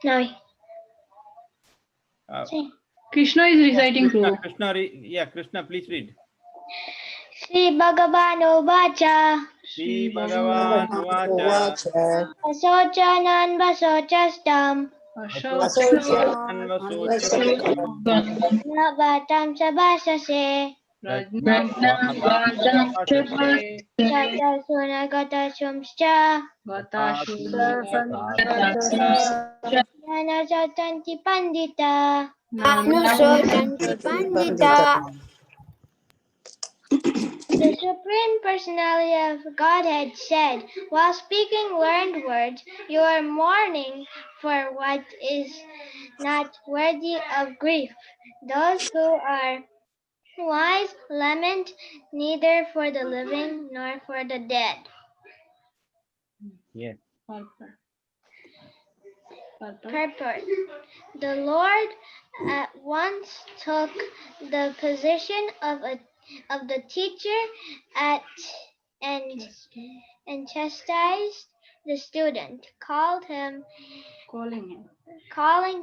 No. Krishna is reciting Krishna, Prabhu. Krishna, please read. Sri Bhagavano Vacha. Sri Bhagavan Vacha. Asochanan Vasochastam. Navatam Sabhasase. Tata Sunagata Shumscha. Jnana Satanti Pandita. Anusotanti Pandita. The Supreme Personality of Godhead said, while speaking learned words, you are mourning for what is not worthy of grief. Those who are wise lament neither for the living nor for the dead. Yes. Purport. The Lord at once took the position of the teacher and chastised the student, calling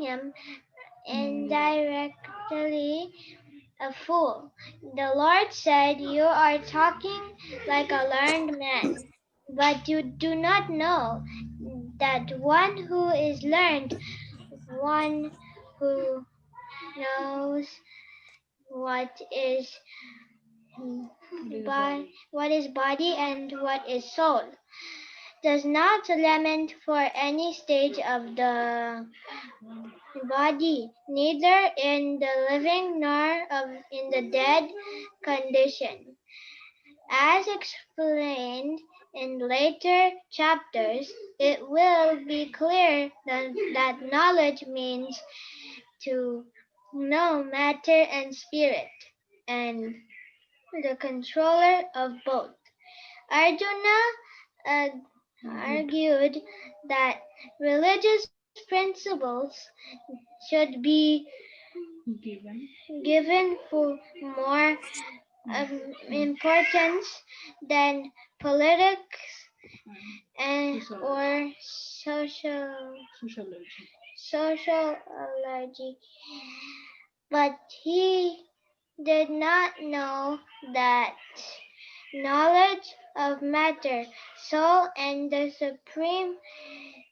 him indirectly a fool. The Lord said, "You are talking like a learned man, but you do not know that one who is learned, one who knows what is body and what is soul, does not lament for any stage of the body, neither in the living nor in the dead condition." As explained in later chapters, it will be clear that knowledge means to know matter and spirit, and the controller of both. Arjuna argued that religious principles should be given for more importance than politics and or sociology. But he did not know that knowledge of matter, soul, and the supreme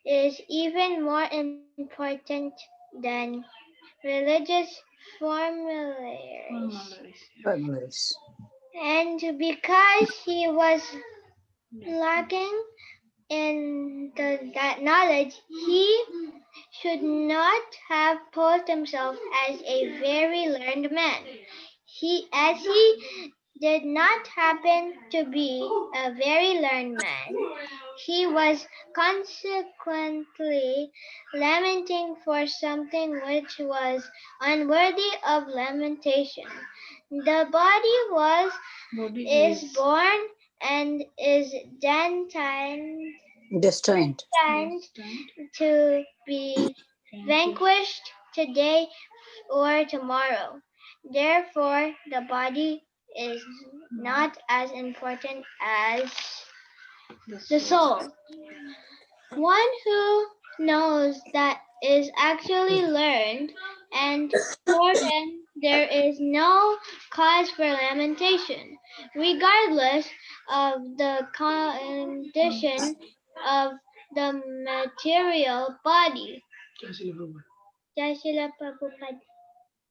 is even more important than religious formularies. And because he was lacking in that knowledge, he should not have posed himself as a very learned man. As he did not happen to be a very learned man, he was consequently lamenting for something which was unworthy of lamentation. The body is born and is destined to be vanquished today or tomorrow. Therefore, the body is not as important as the soul. One who knows that is actually learned, and for him there is no cause for lamentation, regardless of the condition of the material body. Jai Srila Prabhupada.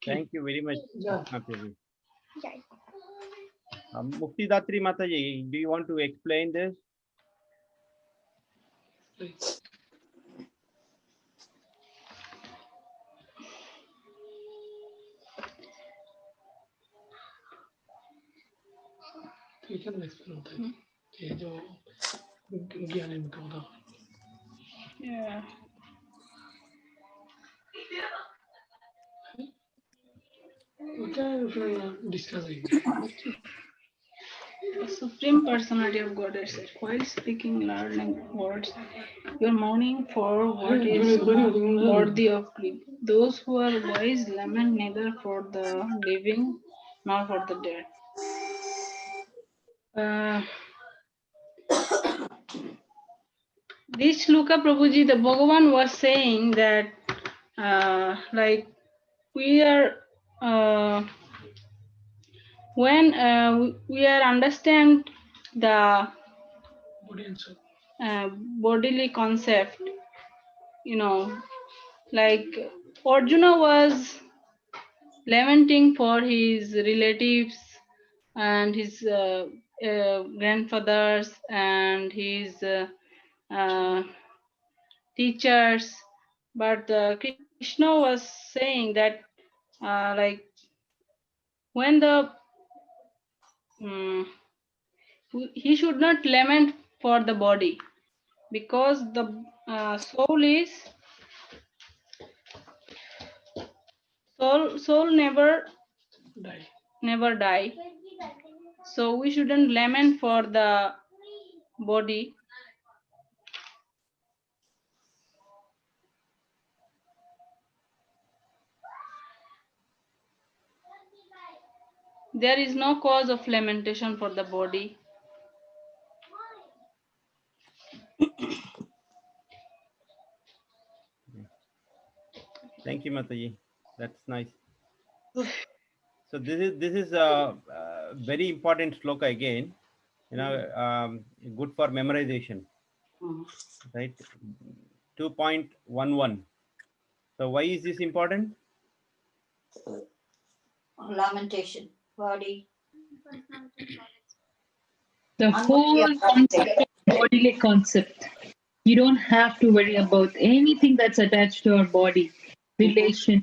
Thank you very much, Yeah. Mataji. Jai. Muktidatri Mataji, do you want to explain this? Yeah. The Supreme Personality of Godhead said, while speaking learning words, you are mourning for what is worthy of grief. Those who are wise lament neither for the living nor for the dead. This Shloka Prabhuji, the Bhagavan was saying that like we are when we are understand the bodily concept, like Arjuna was lamenting for his relatives and his grandfathers and his teachers, but Krishna was saying that like when he should not lament for the body, because the soul never die. So we shouldn't lament for the body. There is no cause of lamentation for the body. Thank you, Mataji. That's nice. So this is a very important shloka again. Good for memorization, right? 2.11. So why is this important? Lamentation, body. The whole concept of bodily concept. You don't have to worry about anything that's attached to our body, relation,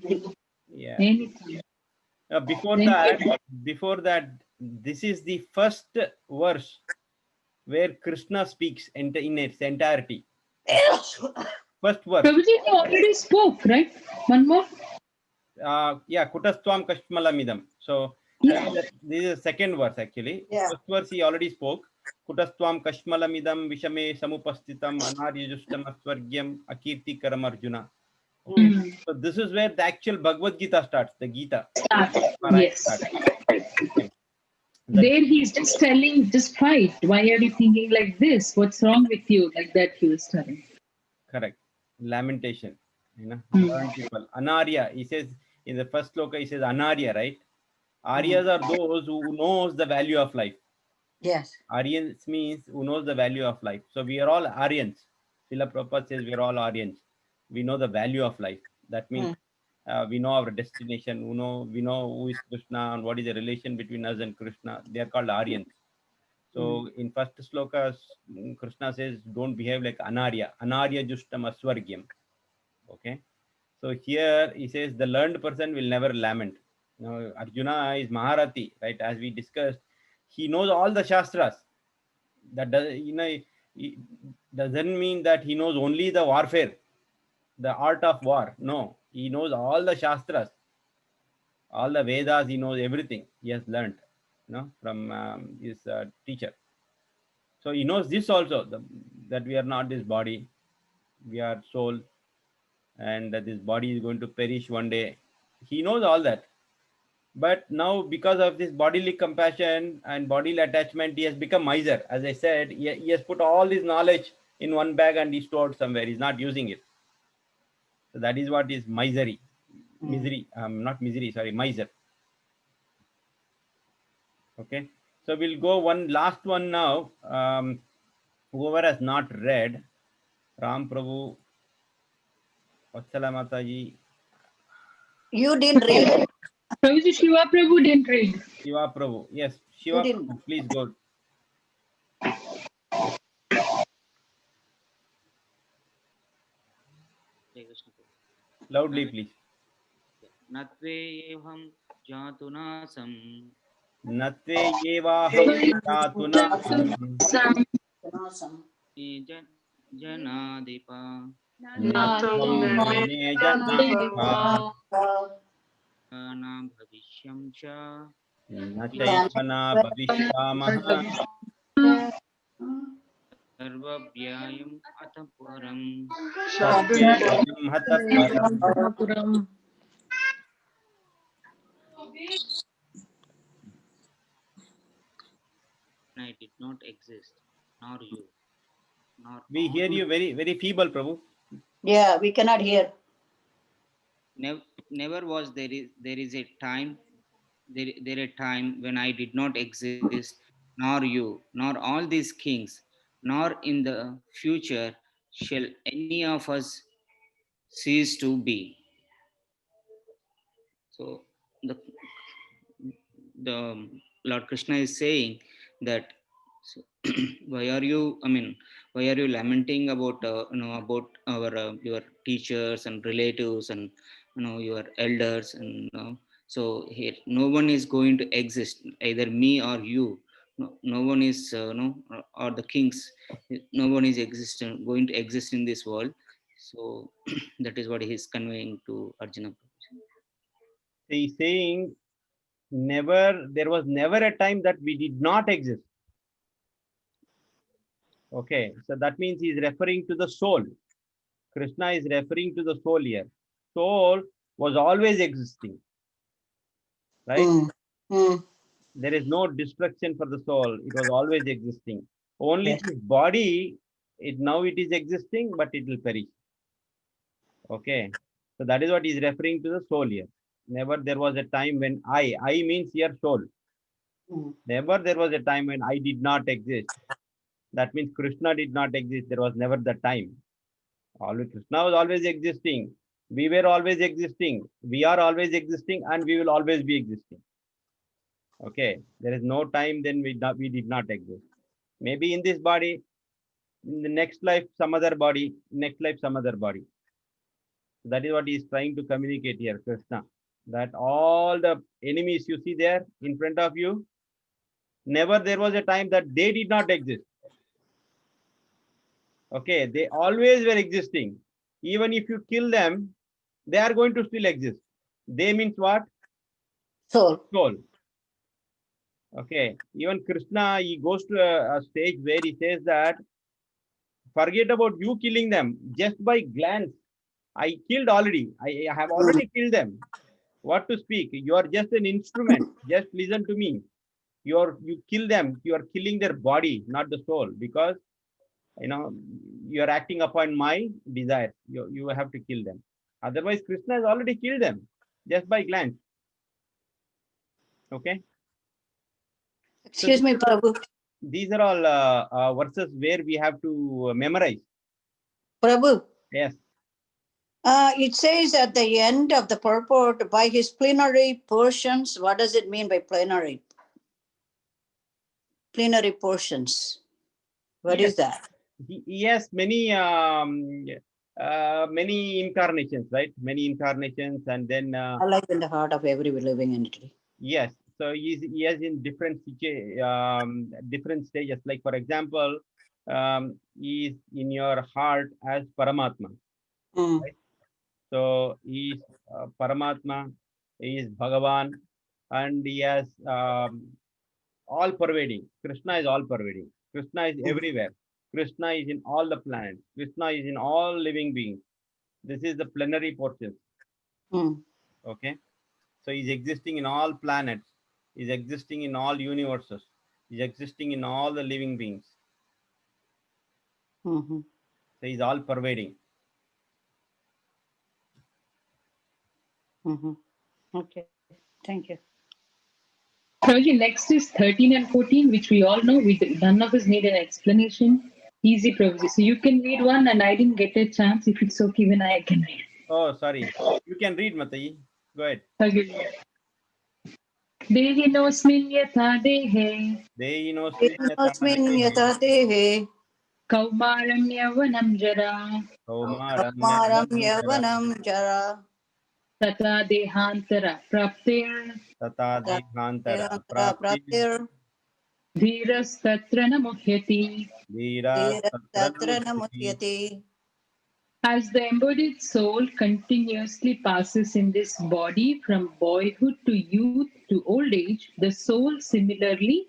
Yeah. anything. Before that, this is the first verse where Krishna speaks in its entirety. First verse. Prabhuji, you already spoke, right? One more? Yeah, Kutastvam Kashmalamidam. So this is the second verse actually. Yeah. First verse he already spoke. Kutastvam kashmalamidam vishame samupastitam anaryajustam asvargyam akirtikaram Arjuna. Okay. So this is where the actual Bhagavad Gita starts, the Gita. Yes. Okay. There he's just telling, just fight. Why are you thinking like this? What's wrong with you? Like that he was telling. Correct. Lamentation. Learn people. Anarya, he says in the first sloka, he says Anarya, right? Aryas are those who knows the value of life. Yes. Aryans means who knows the value of life. So we are all Aryans. Srila Prabhupada says we are all Aryans. We know the value of life. That means we know our destination. We know who is Krishna and what is the relation between us and Krishna. They are called Aryans. So in first sloka, Krishna says, don't behave like Anarya. Anarya justam asvargyam. Okay. So here he says the learned person will never lament. Now Arjuna is Maharati, right? As we discussed, he knows all the Shastras. That does, it doesn't mean that he knows only the warfare, the art of war. No, he knows all the Shastras, all the Vedas. He knows everything. He has learned, from his teacher. So he knows this also, that we are not this body, we are soul, and that this body is going to perish one day. He knows all that. But now, because of this bodily compassion and bodily attachment, he has become miser. As I said, he has put all this knowledge in one bag and he stored somewhere. He's not using it. So that is what is misery. Misery, not misery, sorry, miser. Okay. So we'll go one last one now. Whoever has not read, Ram Prabhu, Vatsala Mataji. You didn't read. Prabhuji, Shiva Prabhu didn't read. Shiva Prabhu, yes. Shiva Prabhu, please go. Loudly, please. Natveham jatunasam. Natveham jatunasam. Janadipa. Na bhavishyam cha. Nachaitana bhavishyamaha. Sarvabhyayam atapuram. Sarvabhyayam hatapuram. I did not exist, nor you, nor we hear you very, very feeble, Prabhu. Yeah, we cannot hear. Never was there is a time, there a time when I did not exist, nor you, nor all these kings, nor in the future shall any of us cease to be. So the Lord Krishna is saying that why are you lamenting about about our your teachers and relatives and your elders, and so here no one is going to exist, either me or you. No one is or the kings, no one is going to exist in this world. So that is what he is conveying to Arjuna. He's saying there was never a time that we did not exist. Okay, so that means he's referring to the soul. Krishna is referring to the soul here. Soul was always existing, right? There is no destruction for the soul. It was always existing. Only this body, now it is existing, but it will perish. Okay, so that is what he's referring to the soul here. Never there was a time when I means here soul. Never there was a time when I did not exist. That means Krishna did not exist. There was never the time. Always Krishna was always existing. We were always existing. We are always existing, and we will always be existing. Okay, there is no time then we did not exist. Maybe in this body, in the next life some other body, next life some other body. That is what he is trying to communicate here, Krishna. That all the enemies you see there in front of you, never there was a time that they did not exist. Okay, they always were existing. Even if you kill them, they are going to still exist. They means what? Soul. Soul. Okay, even Krishna, he goes to a stage where he says that forget about you killing them, just by glance. I killed already. I have already killed them. What to speak? You are just an instrument. Just listen to me. You kill them. You are killing their body, not the soul, because you know you are acting upon my desires. You have to kill them. Otherwise, Krishna has already killed them just by glance. Okay. So Excuse me, Prabhu. these are all verses where we have to memorize. Prabhu. Yes. It says at the end of the purport, by his plenary portions. What does it mean by plenary? Plenary portions. What Yes. is that? He has many incarnations, right? Many incarnations, and then Alive in the heart of every living entity. yes. So he has in different different stages. Like for example, he is in your heart as Paramatma. Right? So he is Paramatma, he is Bhagavan, and he has all pervading. Krishna is all pervading. Krishna is everywhere. Krishna is in all the planets. Krishna is in all living beings. This is the plenary portion. Okay. So he's existing in all planets. He's existing in all universes. He's existing in all the living beings. So he's all pervading. Okay. Thank you. Prabhuji, next is 13 and 14, which we all know. None of us need an explanation. Easy, Prabhuji. So you can read one, and I didn't get a chance. If it's okay, even I can read. Oh, sorry. You can read, Mataji. Go ahead. Okay. Dehinosmin yatha dehe. Dehinosmin yatha dehe. Kaumaram yavanam jara. Kaumaram yavanam jara. Tata dehantara praptir. Tata dehantara praptir. Dhiras tatra namuhyati. Dhiras tatra namuhyati. As the embodied soul continuously passes in this body from boyhood to youth to old age, the soul similarly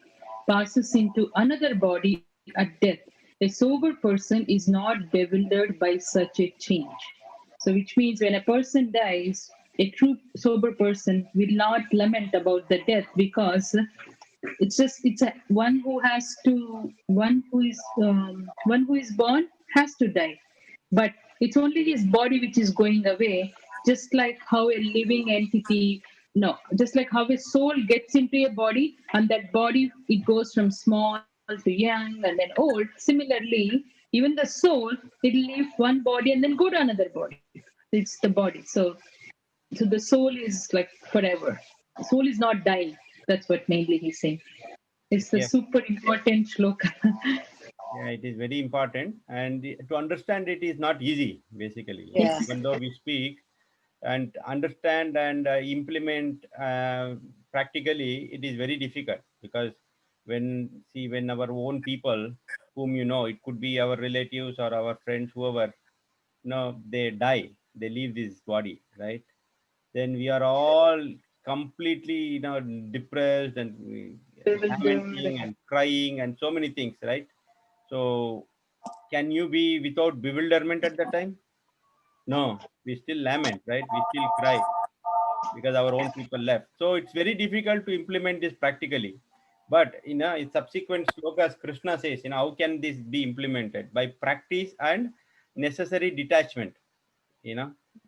passes into another body at death. A sober person is not bewildered by such a change. So, which means when a person dies, a true sober person will not lament about the death, because it's a one who has to one who is born has to die, but it's only his body which is going away, just like how a living entity, no, just like how a soul gets into a body, and that body, it goes from small to young and then old. Similarly, even the soul, it'll leave one body and then go to another body. It's the body. So the soul is like forever. The soul is not dying. That's what mainly he's saying. It's the super important shloka. Yeah, it is very important, and to understand it is not easy, basically. Yes. Even though we speak and understand and implement practically, it is very difficult, because when our own people, whom you know, it could be our relatives or our friends, whoever, they die, they leave this body, right? Then we are all completely, depressed and lamenting and crying and so many things, right? So can you be without bewilderment at that time? No, we still lament, right? We still cry because our own people left. So it's very difficult to implement this practically. But in subsequent slokas, Krishna says, how can this be implemented? By practice and necessary detachment.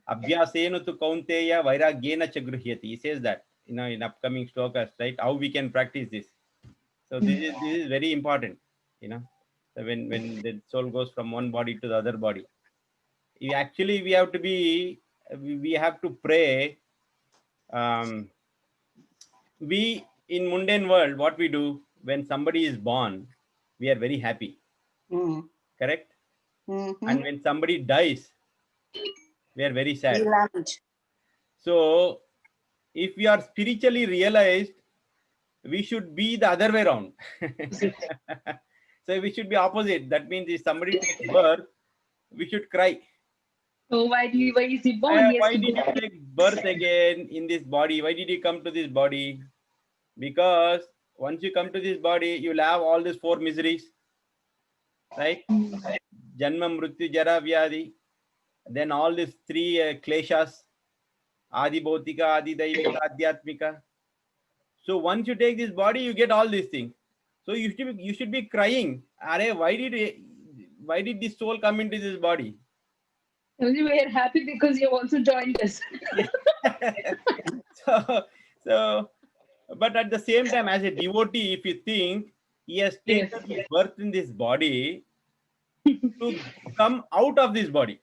Abhyasena tu kaunteya vairagyena cha gruhyati. He says that, in upcoming slokas, right? How we can practice this. So this is very important, when the soul goes from one body to the other body. We have to pray. We in mundane world, what we do when somebody is born, we are very happy. Correct? And when somebody dies, we are very sad. So if we are spiritually realized, we should be the other way around. So we should be opposite. That means if somebody takes birth, we should cry. So why is he born? Why did you take birth again in this body? Why did you come to this body? Because once you come to this body, you will have all these 4 miseries, right? Janma, Mrityu, Jara, Vyadi. Then all these 3 kleshas, Adi Bhautika, Adi Daivika, Adhyatmika. So once you take this body, you get all these things. So you should be crying. Are, why did this soul come into this body? We are happy because you also joined us. so, but at the same time, as a devotee, if you think he has taken his birth in this body to come out of this body.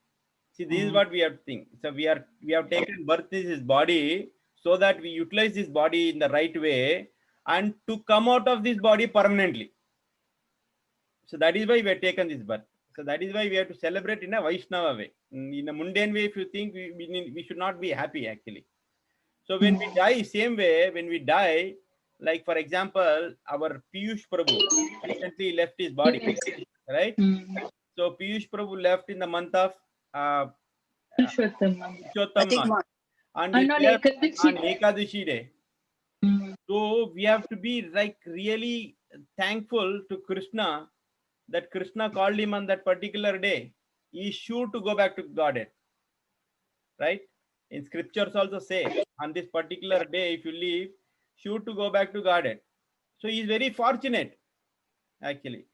See, this is what we have to think. So we have taken birth in this body so that we utilize this body in the right way and to come out of this body permanently. So that is why we have taken this birth. So that is why we have to celebrate in a Vaishnava way. In a mundane way, if you think, we should not be happy actually. So when we die, same way, when we die, like for example, our Piyush Prabhu recently left his body, right? So Piyush Prabhu left in the month of Purushottam and he left on Ekadashi day. So we have to be like really thankful to Krishna that Krishna called him on that particular day. He is sure to go back to Godhead, right? In scriptures also say on this particular day, if you leave, sure to go back to Godhead. So he is very fortunate, actually.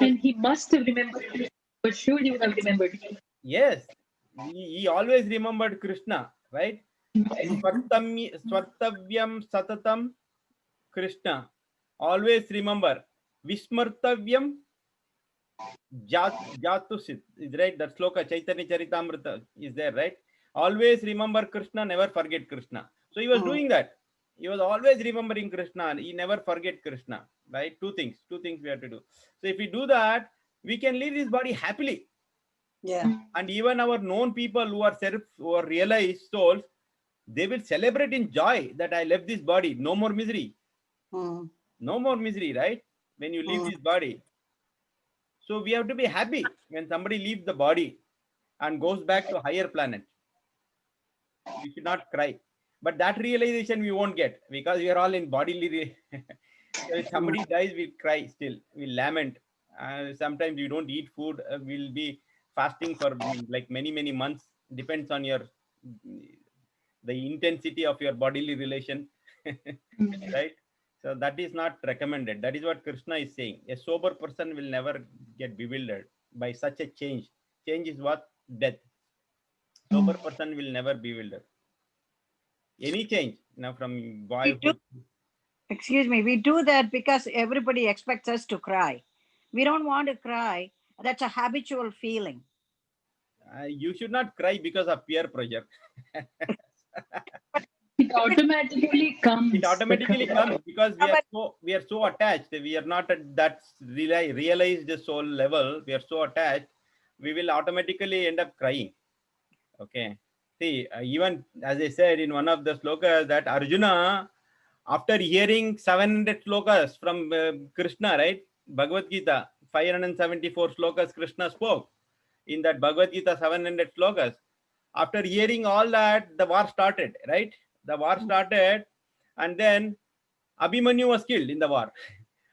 And he must have remembered, for sure he would have remembered. Yes, he always remembered Krishna, right? Swartavyam Satatam Krishna. Always remember. Vismartavyam Jatusit is right. That sloka Chaitanya Charitamrita is there, right? Always remember Krishna, never forget Krishna. So he was doing that. He was always remembering Krishna. He never forget Krishna, right? Two things we have to do. So if we do that, we can leave this body happily. Yeah. And even our known people who are realized souls, they will celebrate in joy that I left this body. No more misery. No more misery, right? When you leave this body. So we have to be happy when somebody leaves the body and goes back to higher planet. We should not cry. But that realization we won't get because we are all in bodily. If somebody dies, we cry still. We lament. Sometimes you don't eat food. We'll be fasting for like many months. Depends on the intensity of your bodily relation, right? So that is not recommended. That is what Krishna is saying. A sober person will never get bewildered by such a change. Change is what? Death. Sober person will never be bewildered. Any change now from boyhood. Excuse me, we do that because everybody expects us to cry. We don't want to cry. That's a habitual feeling. You should not cry because of peer pressure. It automatically comes. It automatically comes because we are so attached. We are not at that realized soul level. We are so attached. We will automatically end up crying. Okay. See, even as I said in one of the slokas that Arjuna, after hearing 700 slokas from Krishna, right? Bhagavad Gita, 574 slokas Krishna spoke. In that Bhagavad Gita, 700 slokas. After hearing all that, the war started, right? The war started and then Abhimanyu was killed in the war.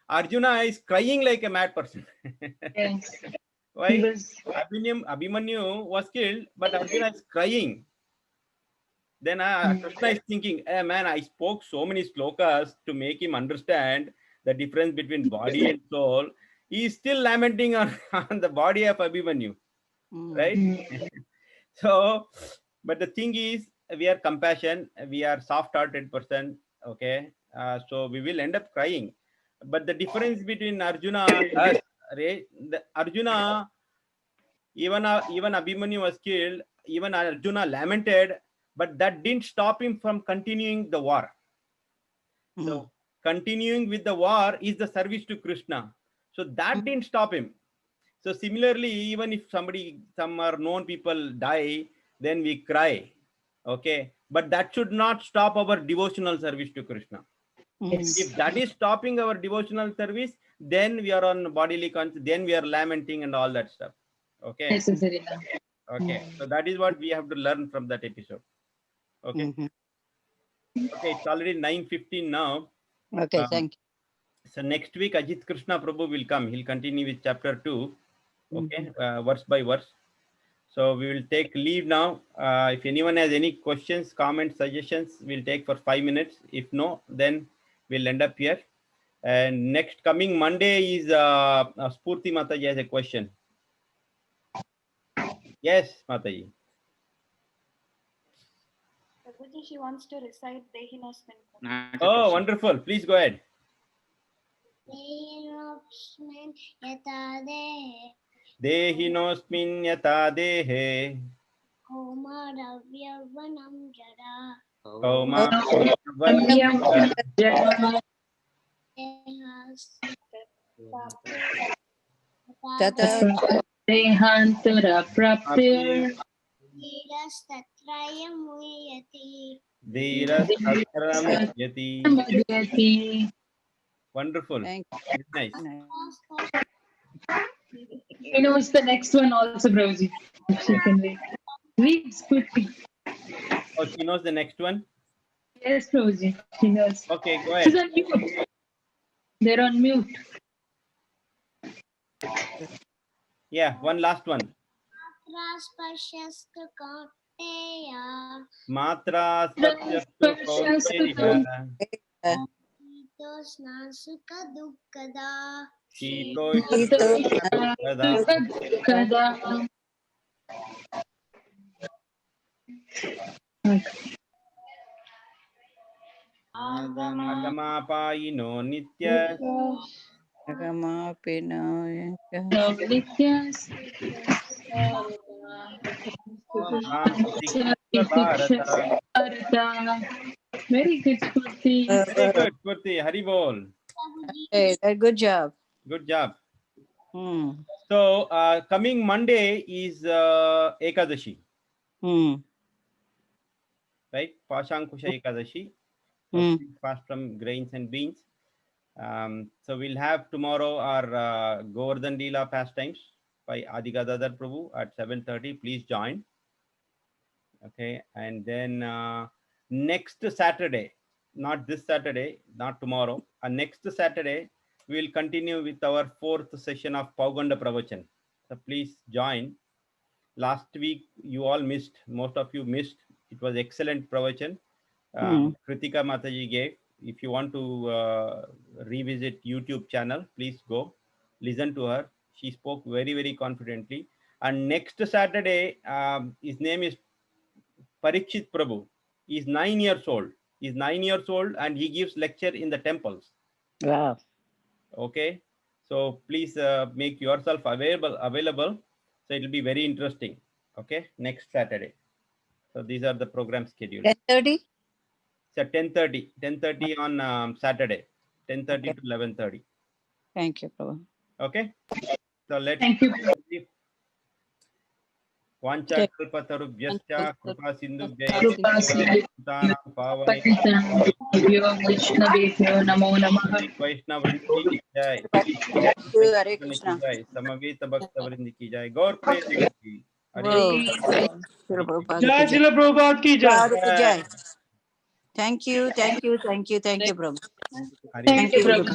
Arjuna is crying like a mad person. Yes. Why? Abhimanyu was killed, but Arjuna is crying. Then Krishna is thinking, hey, man, I spoke so many slokas to make him understand the difference between body and soul. He is still lamenting on the body of Abhimanyu, right? So, but the thing is, we are compassion, we are soft-hearted person, okay? So we will end up crying. But the difference between Arjuna and us, Arjuna, even Abhimanyu was killed, even Arjuna lamented, but that didn't stop him from continuing the war. So continuing with the war is the service to Krishna. So that didn't stop him. So similarly, even if some are known people die, then we cry. Okay. But that should not stop our devotional service to Krishna. Yes. If that is stopping our devotional service, then we are on bodily conscious, then we are lamenting and all that stuff. Okay. Necessary. Okay. So that is what we have to learn from that episode. Okay. Okay. It's already 9:15 now. Okay. Thank you. So next week Ajit Krishna Prabhu will come. He'll continue with chapter 2. Okay, verse by verse. So we will take leave now. If anyone has any questions, comments, suggestions, we'll take for 5 minutes. If no, then we'll end up here. And next coming Monday is Spurti Mataji has a question. Yes, Mataji. Prabhuji, she wants to recite Dehinosmin. Oh, wonderful. Please go ahead. Dehinosmin yata dehe Dehinosmin yata dehe Kaumaravyavanam jada Dehantara praptir Dhirastatrayam muyati. Dhirastatram yati. Wonderful. Very nice. He knows the next one also, Prabhuji. If she can read. Read quickly. Oh, she knows the next one? Yes, Prabhuji. She knows. Okay, go She's ahead. on mute. They're on mute. Yeah, one last one. Raspashastu kauteya Matra satyastu kauteya Shitosnasuka dukkada. Shitoshna Agamapayino nitya Very good, Spurti. Very good, Spurti. Hari bol. Hey, good job. Good job. So coming Monday is Ekadashi. Right? Pashankusha Ekadashi. So please fast from grains and beans. So we'll have tomorrow our Govardhan Leela pastimes by Adi Gadadhar Prabhu at 7:30. Please join. Okay, and then next Saturday, not this Saturday, not tomorrow, next Saturday, we will continue with our 4th session of Pauganda Pravachan. So please join. Last week, you all missed, most of you missed. It was excellent Pravachan. Kritika Mataji gave. If you want to revisit YouTube channel, please go listen to her. She spoke very, very confidently. And next Saturday, his name is Parikshit Prabhu. He's 9 years old. He's 9 years old and he gives lecture in the temples. Wow. Okay. So please make yourself available. So it will be very interesting. Okay. Next Saturday. So these are the program schedules. 10:30? So 10:30. 10:30 on Saturday. 10:30 to 11:30. Thank you, Prabhu. Okay. So let's. Thank you. Vancha kalpatarubhyascha kripa sindhubhyaya Namo Namaha. Vaishnavrinki jai. Hare Krishna. Samaveta Bhakta Vrindi ki jai. Gaur Premanandi ki. Jai Srila Prabhupada ki jai. Thank you, Prabhu. Thank you, Prabhu.